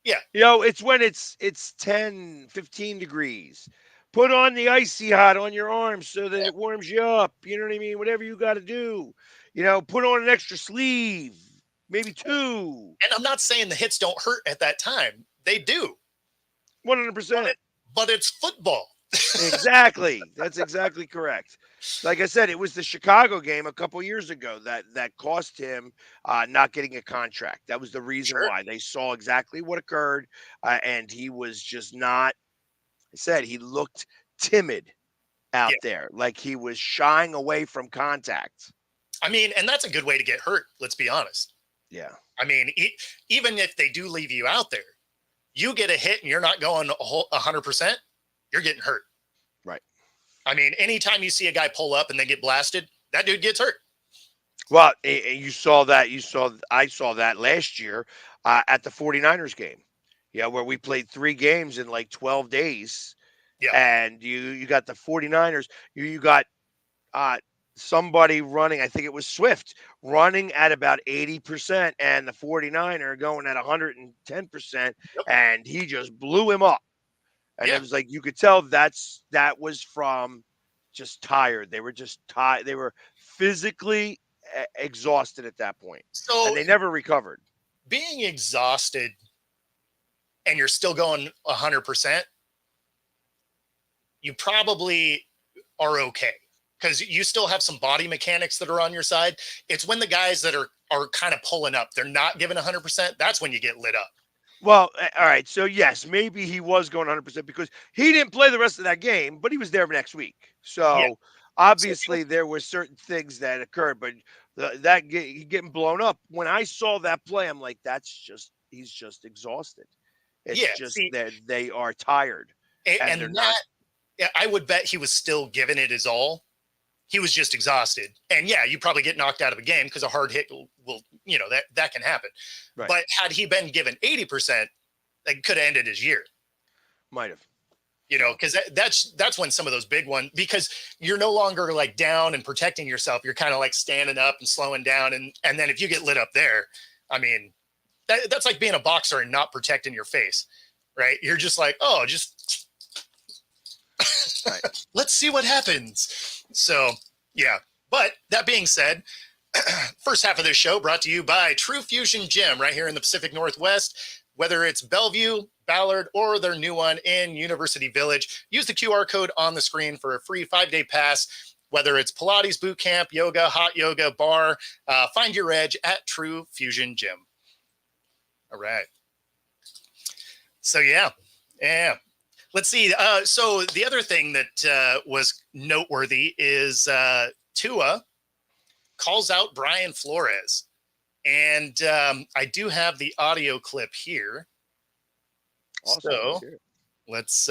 Speaker 1: Yeah.
Speaker 2: It's when it's 10, 15 degrees. Put on the icy hot on your arms so that it warms you up. You know what I mean? Whatever you got to do. Put on an extra sleeve, maybe 2.
Speaker 1: And I'm not saying the hits don't hurt at that time. They do.
Speaker 2: 100%.
Speaker 1: But it's football.
Speaker 2: Exactly. That's exactly correct. Like I said, it was the Chicago game a couple years ago that cost him not getting a contract. That was the reason why. They saw exactly what occurred, and he was just not. I said he looked timid out there, like he was shying away from contact.
Speaker 1: I mean, and that's a good way to get hurt. Let's be honest.
Speaker 2: Yeah.
Speaker 1: I mean, even if they do leave you out there, you get a hit and you're not going 100%. You're getting hurt.
Speaker 2: Right.
Speaker 1: I mean, anytime you see a guy pull up and they get blasted, that dude gets hurt.
Speaker 2: Well, you saw that. I saw that last year at the 49ers game. Yeah, where we played 3 games in like 12 days.
Speaker 1: Yeah.
Speaker 2: And you got the 49ers. You got somebody running, I think it was Swift, running at about 80%, and the 49er going at 110%, and he just blew him up. And it was like you could tell that was from just tired. They were just tired. They were physically exhausted at that point.
Speaker 1: So
Speaker 2: and they never recovered.
Speaker 1: Being exhausted and you're still going 100%, you probably are okay because you still have some body mechanics that are on your side. It's when the guys that are kind of pulling up, they're not giving 100%. That's when you get lit up.
Speaker 2: Well, all right. So yes, maybe he was going 100% because he didn't play the rest of that game, but he was there next week.
Speaker 1: Yeah.
Speaker 2: So
Speaker 1: So
Speaker 2: obviously there were certain things that occurred, but getting blown up. When I saw that play, I'm like, he's just exhausted. It's
Speaker 1: yeah.
Speaker 2: just
Speaker 1: See,
Speaker 2: that they are tired and they're
Speaker 1: and
Speaker 2: not.
Speaker 1: that yeah, I would bet he was still giving it his all. He was just exhausted. And yeah, you probably get knocked out of a game because a hard hit will that can happen.
Speaker 2: Right.
Speaker 1: But had he been given 80%, that could have ended his year.
Speaker 2: Might have.
Speaker 1: Because that's when some of those big ones, because you're no longer like down and protecting yourself. You're kind of like standing up and slowing down, and then if you get lit up there, I mean, that's like being a boxer and not protecting your face, right? You're just like, oh, just
Speaker 2: Right.
Speaker 1: let's see what happens. So yeah. But that being said, first half of this show brought to you by True Fusion Gym right here in the Pacific Northwest. Whether it's Bellevue, Ballard, or their new one in University Village, use the QR code on the screen for a free 5-day pass. Whether it's Pilates, boot camp, yoga, hot yoga, bar, find your edge at True Fusion Gym. All right. So yeah. Let's see. So the other thing that was noteworthy is Tua calls out Brian Flores. And I do have the audio clip here.
Speaker 2: Awesome.
Speaker 1: So let's,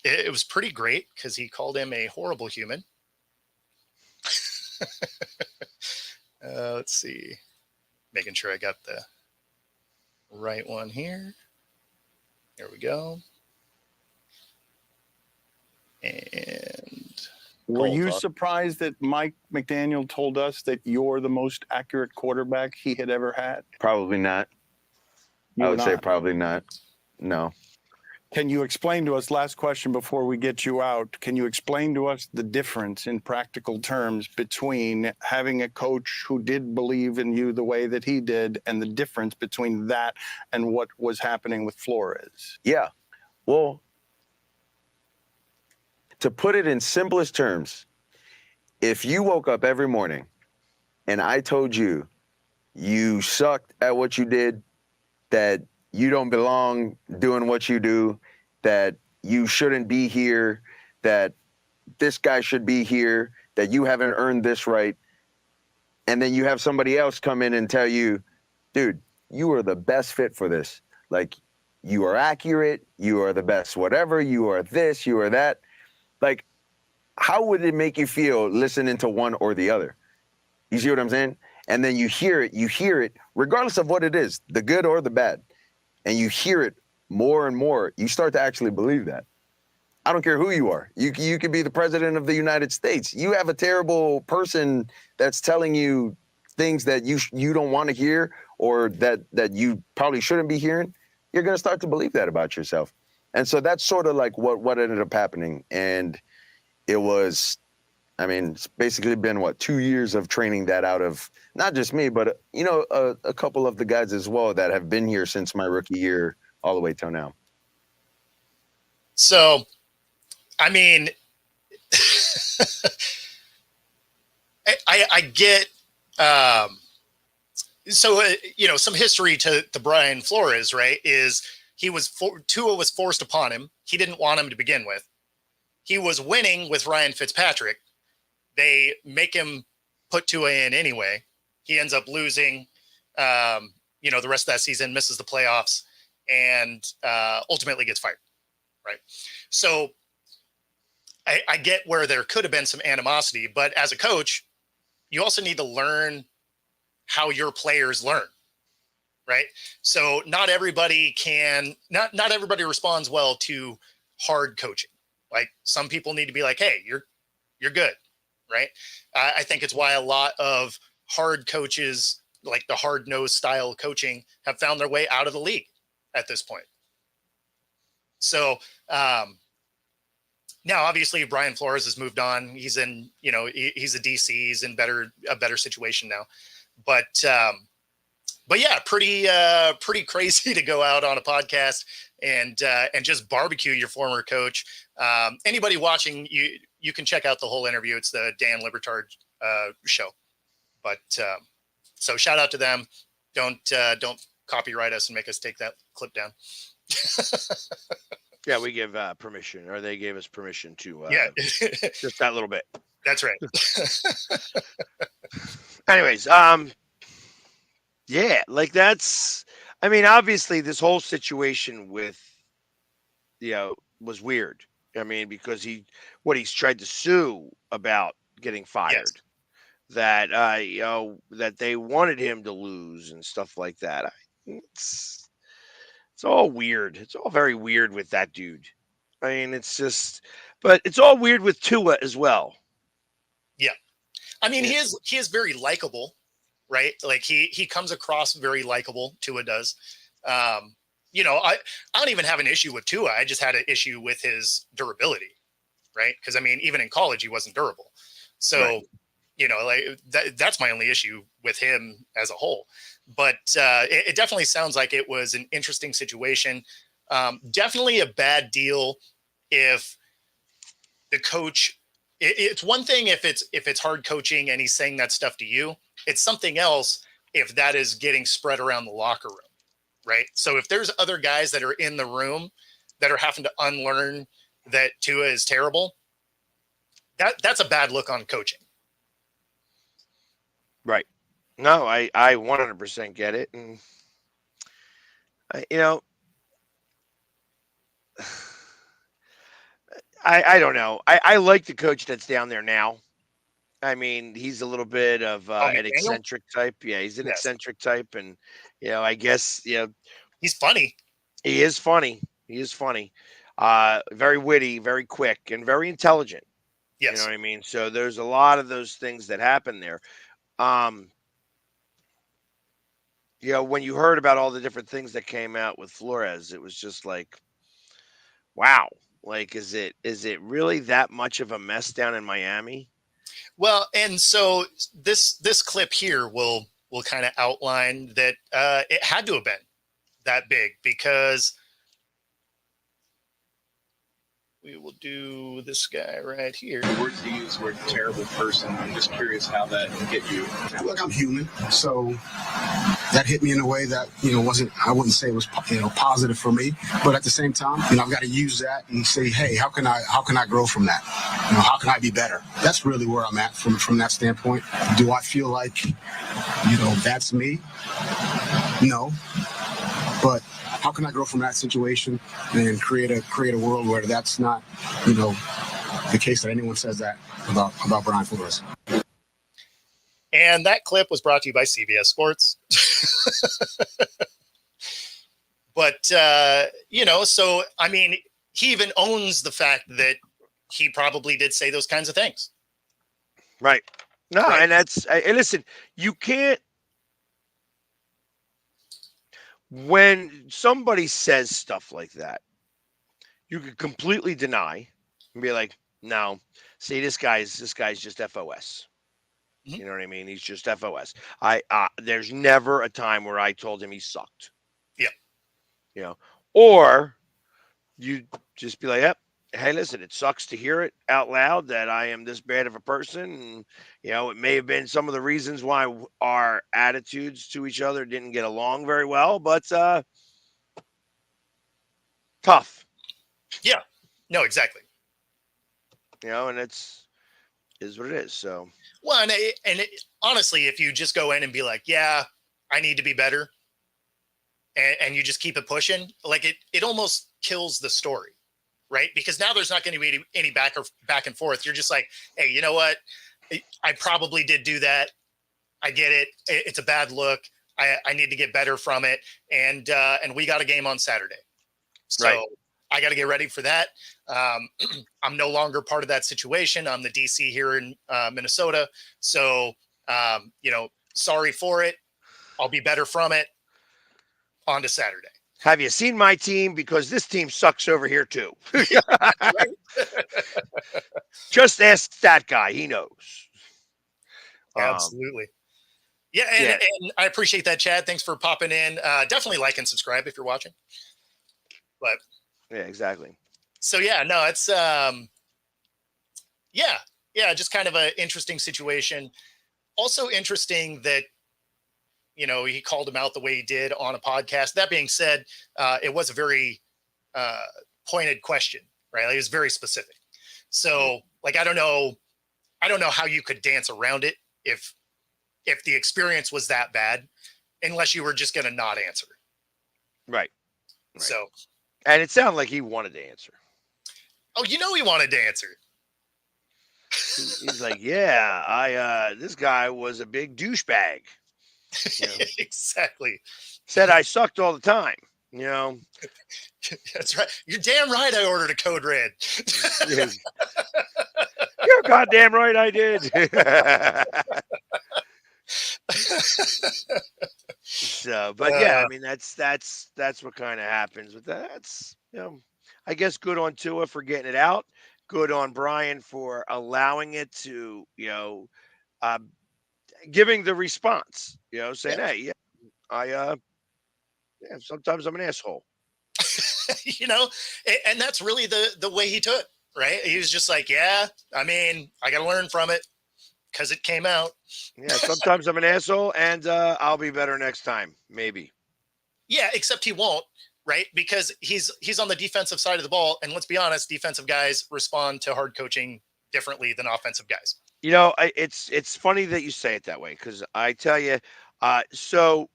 Speaker 1: it was pretty great because he called him a horrible human. Let's see. Making sure I got the right one here. Here we go. And
Speaker 3: were you surprised that Mike McDaniel told us that you're the most accurate quarterback he had ever had?
Speaker 4: Probably not. I would say probably not. No.
Speaker 3: Can you explain to us, last question before we get you out, can you explain to us the difference in practical terms between having a coach who did believe in you the way that he did and the difference between that and what was happening with Flores?
Speaker 4: Yeah. Well, to put it in simplest terms, if you woke up every morning and I told you you sucked at what you did, that you don't belong doing what you do, that you shouldn't be here, that this guy should be here, that you haven't earned this right, and then you have somebody else come in and tell you, dude, you are the best fit for this. Like, you are accurate, you are the best whatever, you are this, you are that. Like, how would it make you feel listening to one or the other? You see what I'm saying? And then you hear it, regardless of what it is, the good or the bad. And you hear it more and more, you start to actually believe that. I don't care who you are. You could be the president of the United States. You have a terrible person that's telling you things that you don't want to hear or that you probably shouldn't be hearing. You're going to start to believe that about yourself. And so that's sort of like what ended up happening. And it was, I mean, it's basically been, 2 years of training that out of not just me, but, a couple of the guys as well that have been here since my rookie year all the way till now.
Speaker 1: so, I mean, I get, some history to Brian Flores, right? Is Tua was forced upon him. He didn't want him to begin with. He was winning with Ryan Fitzpatrick. They make him put Tua in anyway. He ends up losing, the rest of that season, misses the playoffs, and ultimately gets fired, right? So I get where there could have been some animosity, but as a coach, you also need to learn how your players learn, right? So not everybody responds well to hard coaching. Like, some people need to be like, hey, you're good, right? I think it's why a lot of hard coaches, like the hard-nosed style coaching, have found their way out of the league at this point. So now, obviously, Brian Flores has moved on. He's in, he's a DC. He's in a better situation now. But yeah, pretty crazy to go out on a podcast and just barbecue your former coach. Anybody watching, you can check out the whole interview. It's the Dan Libertard show. But so shout out to them. Don't copyright us and make us take that clip down.
Speaker 2: Yeah, we give permission, or they gave us permission to
Speaker 1: Yeah,
Speaker 2: just that little bit.
Speaker 1: that's right.
Speaker 2: Anyways, yeah, like that's. I mean, obviously, this whole situation with, was weird. I mean, because he's tried to sue about getting fired, that that they wanted him to lose and stuff like that. It's all weird. It's all very weird with that dude. I mean, it's just, but it's all weird with Tua as well.
Speaker 1: Yeah, I mean,
Speaker 2: Yeah.
Speaker 1: he is very likable, right? Like he comes across very likable. Tua does. I don't even have an issue with Tua. I just had an issue with his durability, right? Because I mean, even in college, he wasn't durable. So,
Speaker 2: Right.
Speaker 1: like that's my only issue with him as a whole. But it definitely sounds like it was an interesting situation. Definitely a bad deal if the coach. It's one thing if it's hard coaching and he's saying that stuff to you. It's something else if that is getting spread around the locker room, right? So if there's other guys that are in the room that are having to unlearn that Tua is terrible, that's a bad look on coaching.
Speaker 2: Right. No, I 100% get it. And, I don't know. I like the coach that's down there now. I mean, he's a little bit of an
Speaker 1: McDaniel?
Speaker 2: eccentric type. Yeah, he's an
Speaker 1: Yes.
Speaker 2: eccentric type. And, I guess,
Speaker 1: He's funny.
Speaker 2: he is funny. He is funny. Very witty, very quick, and very intelligent. You
Speaker 1: Yes.
Speaker 2: know what I mean? So there's a lot of those things that happen there. When you heard about all the different things that came out with Flores, it was just like, wow. Like, is it really that much of a mess down in Miami?
Speaker 1: Well, and so this clip here will kind of outline that it had to have been that big, because we will do this guy right here.
Speaker 5: The words you use were terrible person. I'm just curious how that hit you.
Speaker 6: Look, I'm human, so that hit me in a way that I wouldn't say it was positive for me, but at the same time, I've got to use that and say, hey, how can I grow from that? How can I be better? That's really where I'm at from that standpoint. Do I feel like that's me? No, but how can I grow from that situation and create a world where that's not the case that anyone says that about Brian Flores?
Speaker 1: And that clip was brought to you by CBS Sports. But, so, I mean, he even owns the fact that he probably did say those kinds of things.
Speaker 2: Right. No,
Speaker 1: Right.
Speaker 2: and and listen, you can't, when somebody says stuff like that, you can completely deny and be like, no, see, this guy's just FOS.
Speaker 1: Mhm.
Speaker 2: You know what I mean? He's just FOS. There's never a time where I told him he sucked.
Speaker 1: Yeah.
Speaker 2: Or you just be like, yep. Hey, listen, it sucks to hear it out loud that I am this bad of a person. And, it may have been some of the reasons why our attitudes to each other didn't get along very well, but tough,
Speaker 1: No, exactly.
Speaker 2: and is what it is. So,
Speaker 1: Well, honestly, if you just go in and be like, yeah, I need to be better, and you just keep it pushing, like it almost kills the story, right? Because now there's not going to be any back and forth. You're just like, hey, you know what? I probably did do that. I get it. It's a bad look. I need to get better from it. And we got a game on Saturday. So
Speaker 2: Right.
Speaker 1: I got to get ready for that. I'm no longer part of that situation. I'm the DC here in Minnesota. So, sorry for it. I'll be better from it. On to Saturday.
Speaker 2: have you seen my team? Because this team sucks over here too. Just ask that guy. He knows.
Speaker 1: Absolutely. Yeah, and I appreciate that, Chad. Thanks for popping in. Definitely like and subscribe if you're watching. But
Speaker 2: Yeah, exactly.
Speaker 1: so yeah, no, it's just kind of an interesting situation. Also interesting that he called him out the way he did on a podcast. That being said, it was a very pointed question, right? Like, it was very specific. So, like, I don't know how you could dance around it if the experience was that bad, unless you were just going to not answer.
Speaker 2: Right.
Speaker 1: So,
Speaker 2: and it sounded like he wanted to answer.
Speaker 1: oh, he wanted to answer.
Speaker 2: He's like, yeah, this guy was a big douchebag.
Speaker 1: Exactly.
Speaker 2: Said I sucked all the time.
Speaker 1: That's right. You're damn right. I ordered a Code Red.
Speaker 2: You're goddamn right I did. So, but yeah, I mean, that's what kind of happens with that. That's, I guess good on Tua for getting it out. Good on Brian for allowing it to, giving the response, saying, hey, sometimes I'm an asshole.
Speaker 1: And that's really the way he took, right? He was just like, yeah, I mean, I got to learn from it because it came out.
Speaker 2: Yeah, sometimes I'm an asshole, and I'll be better next time, maybe.
Speaker 1: Yeah, except he won't, right? Because he's on the defensive side of the ball, and let's be honest, defensive guys respond to hard coaching differently than offensive guys.
Speaker 2: It's funny that you say it that way, because I tell you, so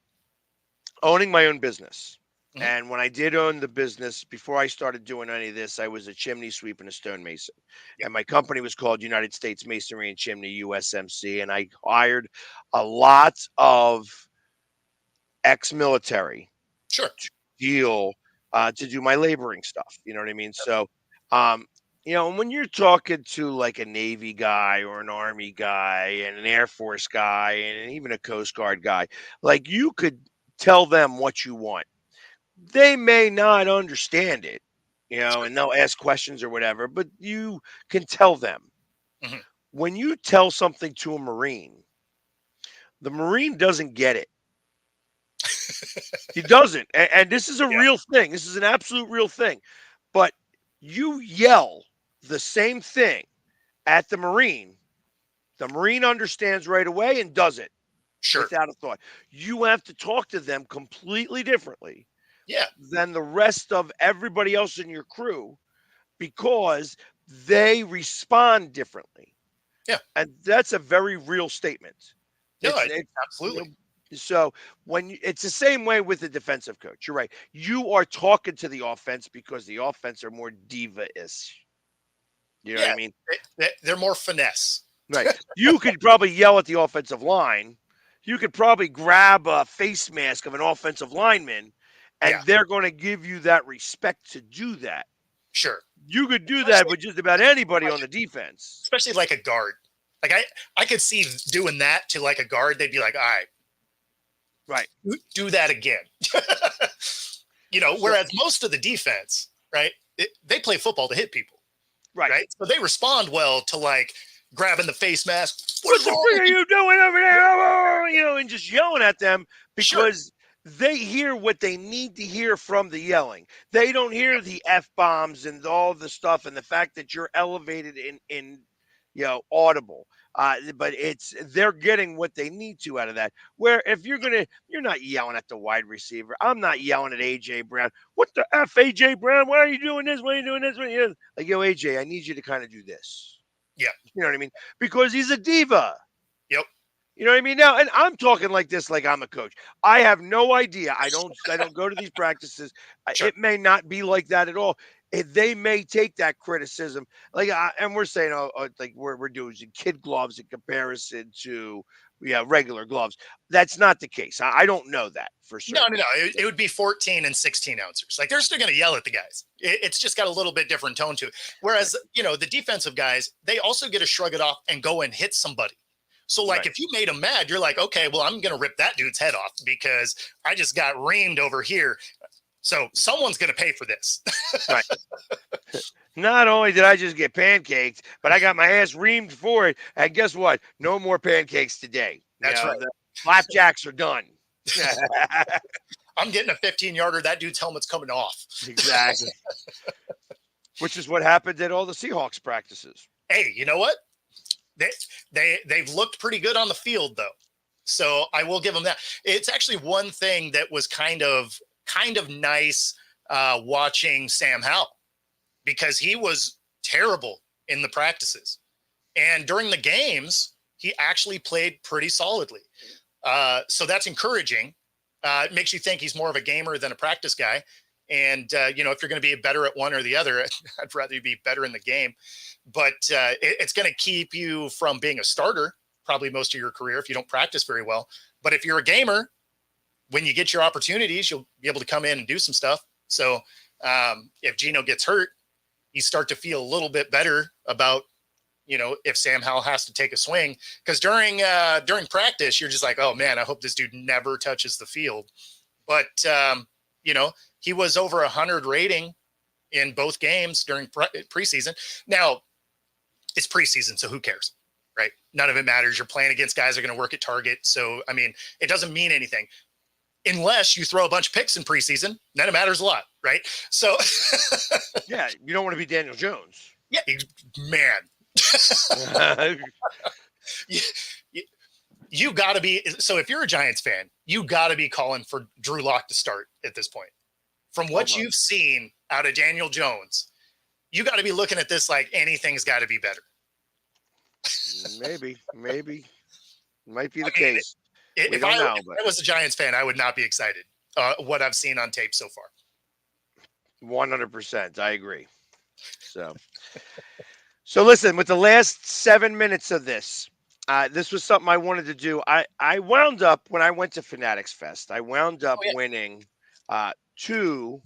Speaker 2: owning my own business.
Speaker 1: Mhm.
Speaker 2: And when I did own the business, before I started doing any of this, I was a chimney sweep and a stonemason.
Speaker 1: Yeah.
Speaker 2: And my company was called United States Masonry and Chimney, USMC. And I hired a lot of ex-military
Speaker 1: Sure.
Speaker 2: deal to do my laboring stuff. You know what I mean? So, and when you're talking to like a Navy guy or an Army guy and an Air Force guy and even a Coast Guard guy, like, you could tell them what you want. They may not understand it, and they'll ask questions or whatever, but you can tell them.
Speaker 1: Mhm.
Speaker 2: When you tell something to a Marine, the Marine doesn't get it. He doesn't. And this is a real thing. This is an absolute real thing. But you yell the same thing at the Marine understands right away and does it.
Speaker 1: Sure.
Speaker 2: Without a thought. You have to talk to them completely differently.
Speaker 1: Yeah.
Speaker 2: Than the rest of everybody else in your crew, because they respond differently.
Speaker 1: Yeah.
Speaker 2: And that's a very real statement.
Speaker 1: No,
Speaker 2: It's
Speaker 1: absolutely.
Speaker 2: So it's the same way with the defensive coach. You're right. You are talking to the offense because the offense are more diva-ish. You know what I mean?
Speaker 1: They're more finesse.
Speaker 2: Right. You could probably yell at the offensive line. You could probably grab a face mask of an offensive lineman, and they're going to give you that respect to do that.
Speaker 1: Sure.
Speaker 2: You could do that with just about anybody on the defense.
Speaker 1: Especially like a guard. Like I could see doing that to like a guard. They'd be like, all right, do that again. Whereas most of the defense, right, they play football to hit people. Right. So they respond well to like grabbing the face mask.
Speaker 2: What the frick are you doing over there? And just yelling at them because they hear what they need to hear from the yelling. They don't hear the F-bombs and all the stuff and the fact that you're elevated in audible. But they're getting what they need to out of that. Where if you're not yelling at the wide receiver. I'm not yelling at AJ Brown. What the F, AJ Brown? Why are you doing this? Why are you doing this? Like, AJ, I need you to kind of do this.
Speaker 1: Yeah.
Speaker 2: You know what I mean? Because he's a diva.
Speaker 1: Yep.
Speaker 2: You know what I mean? Now, and I'm talking like this, like I'm a coach. I have no idea. I don't go to these practices.
Speaker 1: Sure.
Speaker 2: It may not be like that at all. They may take that criticism, and we're saying, like we're doing kid gloves in comparison to regular gloves. That's not the case. I don't know that for sure.
Speaker 1: No. It would be 14 and 16 ounces. Like, they're still going to yell at the guys. It's just got a little bit different tone to it. Whereas, the defensive guys, they also get to shrug it off and go and hit somebody. So, like, if you made them mad, you're like, okay, well, I'm going to rip that dude's head off because I just got reamed over here. So someone's going to pay for this.
Speaker 2: Right. Not only did I just get pancaked, but I got my ass reamed for it. And guess what? No more pancakes today.
Speaker 1: That's right.
Speaker 2: The flapjacks are done.
Speaker 1: I'm getting a 15-yarder. That dude's helmet's coming off.
Speaker 2: Exactly. Which is what happened at all the Seahawks practices.
Speaker 1: Hey, you know what? They've looked pretty good on the field, though. So I will give him that. It's actually one thing that was kind of nice watching Sam Howell, because he was terrible in the practices, and during the games he actually played pretty solidly. So that's encouraging. It makes you think he's more of a gamer than a practice guy. And, if you're going to be better at one or the other, I'd rather you be better in the game. But it's going to keep you from being a starter probably most of your career if you don't practice very well. But if you're a gamer, when you get your opportunities, you'll be able to come in and do some stuff. So if Geno gets hurt, you start to feel a little bit better about, if Sam Howell has to take a swing, because during practice, you're just like, oh man, I hope this dude never touches the field. But, he was over 100 rating in both games during preseason. Now it's preseason, so who cares, right? None of it matters. You're playing against guys that are going to work at target. So, I mean, it doesn't mean anything unless you throw a bunch of picks in preseason. Then it matters a lot, right? So
Speaker 2: Yeah, you don't want to be Daniel Jones.
Speaker 1: yeah, man. You got to be. So if you're a Giants fan, you got to be calling for Drew Lock to start at this point. From what you've seen out of Daniel Jones, you got to be looking at this like anything's got to be better.
Speaker 2: Maybe might be the case.
Speaker 1: If I was a Giants fan, I would not be excited. What I've seen on tape so far.
Speaker 2: 100%. I agree. So listen, with the last 7 minutes of this, this was something I wanted to do. I wound up, when I went to Fanatics Fest, I wound up winning 2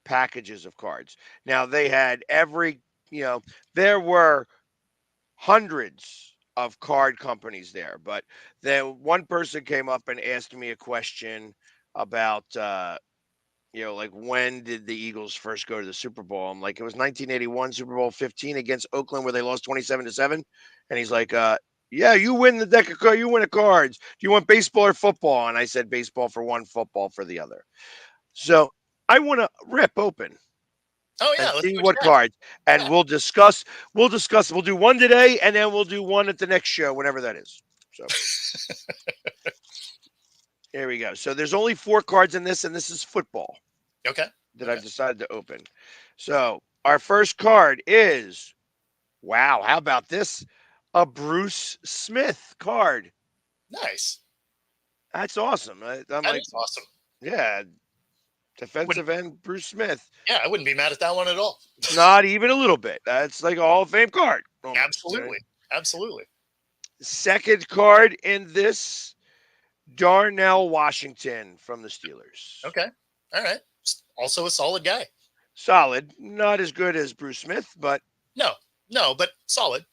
Speaker 2: packages of cards. Now they had there were hundreds of card companies there, but then one person came up and asked me a question about, like, when did the Eagles first go to the Super Bowl? I'm like, it was 1981, Super Bowl 15 against Oakland, where they lost 27-7. And he's like, yeah, you win the deck of cards. You win the cards. Do you want baseball or football? And I said baseball for one, football for the other. So I want to rip open.
Speaker 1: Oh yeah,
Speaker 2: let's see what cards, and we'll discuss. We'll do one today, and then we'll do one at the next show, whenever that is. So here we go. So there's only 4 cards in this, and this is football.
Speaker 1: Okay.
Speaker 2: That I've decided to open. So our first card is, wow, how about this? A Bruce Smith card.
Speaker 1: Nice.
Speaker 2: That's awesome.
Speaker 1: That is awesome.
Speaker 2: Yeah. Defensive end Bruce Smith.
Speaker 1: Yeah, I wouldn't be mad at that one at all.
Speaker 2: Not even a little bit. That's like a Hall of Fame card. Almost.
Speaker 1: Absolutely. Absolutely.
Speaker 2: Second card in this, Darnell Washington from the Steelers.
Speaker 1: Okay. All right. Also a solid guy.
Speaker 2: Solid. Not as good as Bruce Smith, but.
Speaker 1: No, but solid.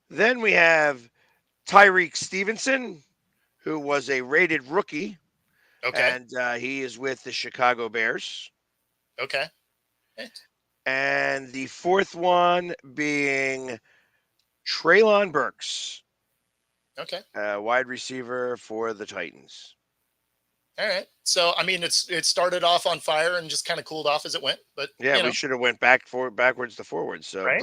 Speaker 2: Then we have Tyreek Stevenson, who was a rated rookie.
Speaker 1: Okay.
Speaker 2: And he is with the Chicago Bears.
Speaker 1: Okay.
Speaker 2: And the fourth one being Treylon Burks.
Speaker 1: Okay.
Speaker 2: Wide receiver for the Titans.
Speaker 1: All right. So, I mean, it started off on fire and just kind of cooled off as it went. But
Speaker 2: yeah, we should have went backwards to forwards. So
Speaker 1: right?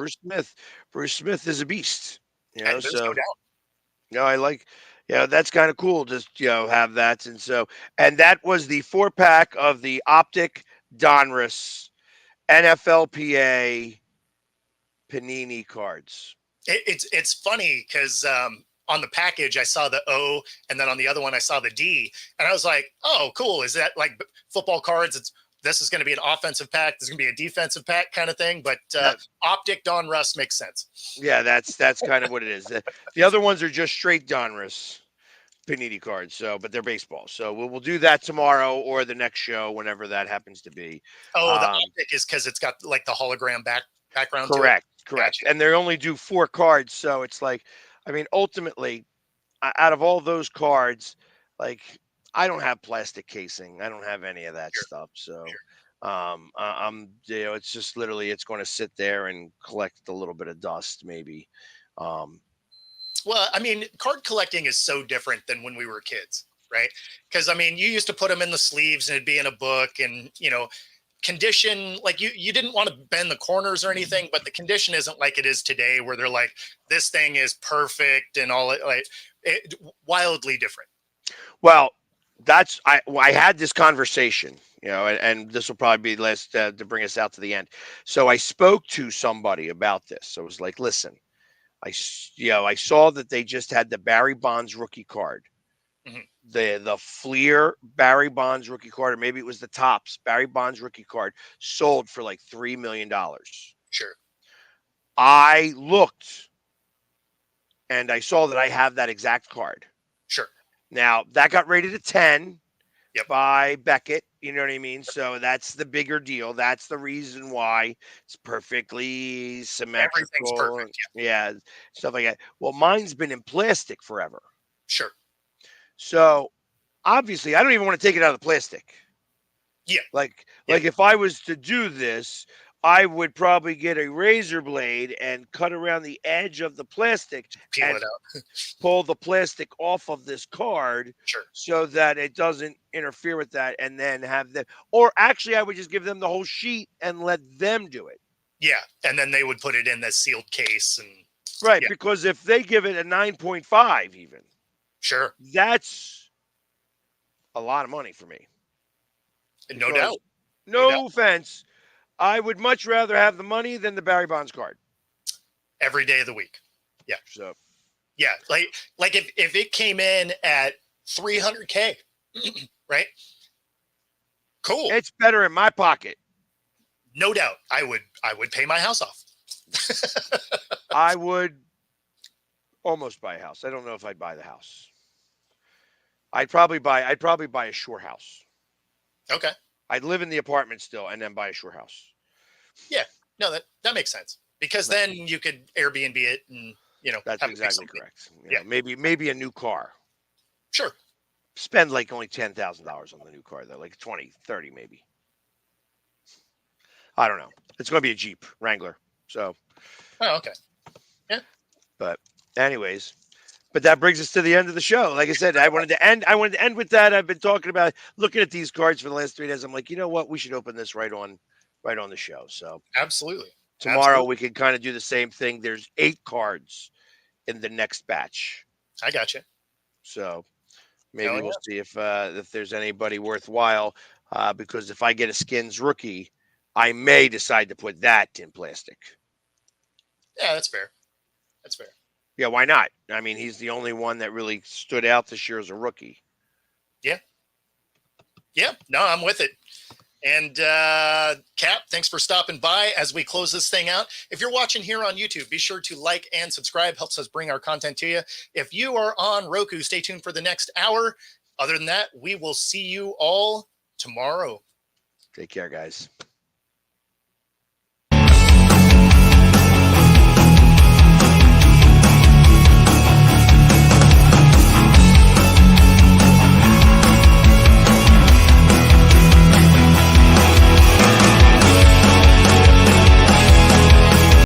Speaker 2: Bruce Smith is a beast.
Speaker 1: There's no doubt.
Speaker 2: I like. That's kind of cool. Just have that, and that was the 4-pack of the Optic Donruss NFLPA Panini cards.
Speaker 1: It's funny because on the package I saw the O, and then on the other one I saw the D, and I was like, oh, cool. Is that like football cards? This is going to be an offensive pack. This is going to be a defensive pack kind of thing. But Optic Donruss makes sense.
Speaker 2: Yeah, that's kind of what it is. The other ones are just straight Donruss Panini cards. So, but they're baseball. So we'll do that tomorrow or the next show, whenever that happens to be.
Speaker 1: Oh, the Optic is because it's got like the hologram background.
Speaker 2: Correct.
Speaker 1: Gotcha.
Speaker 2: And they only do 4 cards. So it's like, I mean, ultimately, out of all those cards, like, I don't have plastic casing. I don't have any of that stuff. So, I'm, it's just literally, it's going to sit there and collect a little bit of dust, maybe.
Speaker 1: Well, I mean, card collecting is so different than when we were kids, right? Because, I mean, you used to put them in the sleeves and it'd be in a book, and, condition, like you didn't want to bend the corners or anything, but the condition isn't like it is today where they're like, this thing is perfect and all it wildly different.
Speaker 2: Well, I had this conversation, and this will probably be last to bring us out to the end. So I spoke to somebody about this. So I was like, listen, I saw that they just had the Barry Bonds rookie card.
Speaker 1: Mhm.
Speaker 2: The Fleer Barry Bonds rookie card, or maybe it was the Topps Barry Bonds rookie card, sold for like $3 million.
Speaker 1: Sure.
Speaker 2: I looked and I saw that I have that exact card.
Speaker 1: Sure.
Speaker 2: Now that got rated a 10
Speaker 1: Yep.
Speaker 2: by Beckett. You know what I mean? So that's the bigger deal. That's the reason why it's perfectly symmetrical.
Speaker 1: Everything's perfect.
Speaker 2: Yeah, stuff like that. Well, mine's been in plastic forever.
Speaker 1: Sure.
Speaker 2: So obviously I don't even want to take it out of the plastic.
Speaker 1: Yeah.
Speaker 2: Like if I was to do this, I would probably get a razor blade and cut around the edge of the plastic
Speaker 1: Peel
Speaker 2: and
Speaker 1: it out.
Speaker 2: pull the plastic off of this card
Speaker 1: Sure.
Speaker 2: so that it doesn't interfere with that, and then have them, or actually I would just give them the whole sheet and let them do it.
Speaker 1: Yeah. And then they would put it in the sealed case and
Speaker 2: Right.
Speaker 1: Yeah.
Speaker 2: Because if they give it a 9.5 even,
Speaker 1: sure.
Speaker 2: that's a lot of money for me.
Speaker 1: No
Speaker 2: Because,
Speaker 1: doubt.
Speaker 2: No offense. I would much rather have the money than the Barry Bonds card.
Speaker 1: Every day of the week.
Speaker 2: So
Speaker 1: Yeah. Like if it came in at 300K, right? Cool.
Speaker 2: it's better in my pocket.
Speaker 1: No doubt. I would pay my house off.
Speaker 2: I would almost buy a house. I don't know if I'd buy the house. I'd probably buy a shore house.
Speaker 1: Okay.
Speaker 2: I'd live in the apartment still and then buy a shore house.
Speaker 1: No, that makes sense because then you could Airbnb it and
Speaker 2: That's
Speaker 1: have it be
Speaker 2: exactly
Speaker 1: something.
Speaker 2: correct.
Speaker 1: Yeah.
Speaker 2: Maybe a new car.
Speaker 1: Sure.
Speaker 2: Spend like only $10,000 on the new car though, like 20, 30 maybe. I don't know. It's going to be a Jeep Wrangler. So,
Speaker 1: Oh, okay.
Speaker 2: but anyways, but that brings us to the end of the show. Like I said, I wanted to end with that. I've been talking about looking at these cards for the last 3 days. I'm like, you know what? We should open this right on the show. So
Speaker 1: Absolutely.
Speaker 2: tomorrow we can kind of do the same thing. There's 8 cards in the next batch.
Speaker 1: I got you.
Speaker 2: So maybe
Speaker 1: Hell
Speaker 2: we'll see if there's anybody worthwhile. Because if I get a Skins rookie, I may decide to put that in plastic.
Speaker 1: Yeah, that's fair. That's fair.
Speaker 2: Yeah, why not? I mean, he's the only one that really stood out this year as a rookie.
Speaker 1: Yeah, no, I'm with it. And Cap, thanks for stopping by as we close this thing out. If you're watching here on YouTube, be sure to like and subscribe. Helps us bring our content to you. If you are on Roku, stay tuned for the next hour. Other than that, we will see you all tomorrow.
Speaker 2: Take care, guys.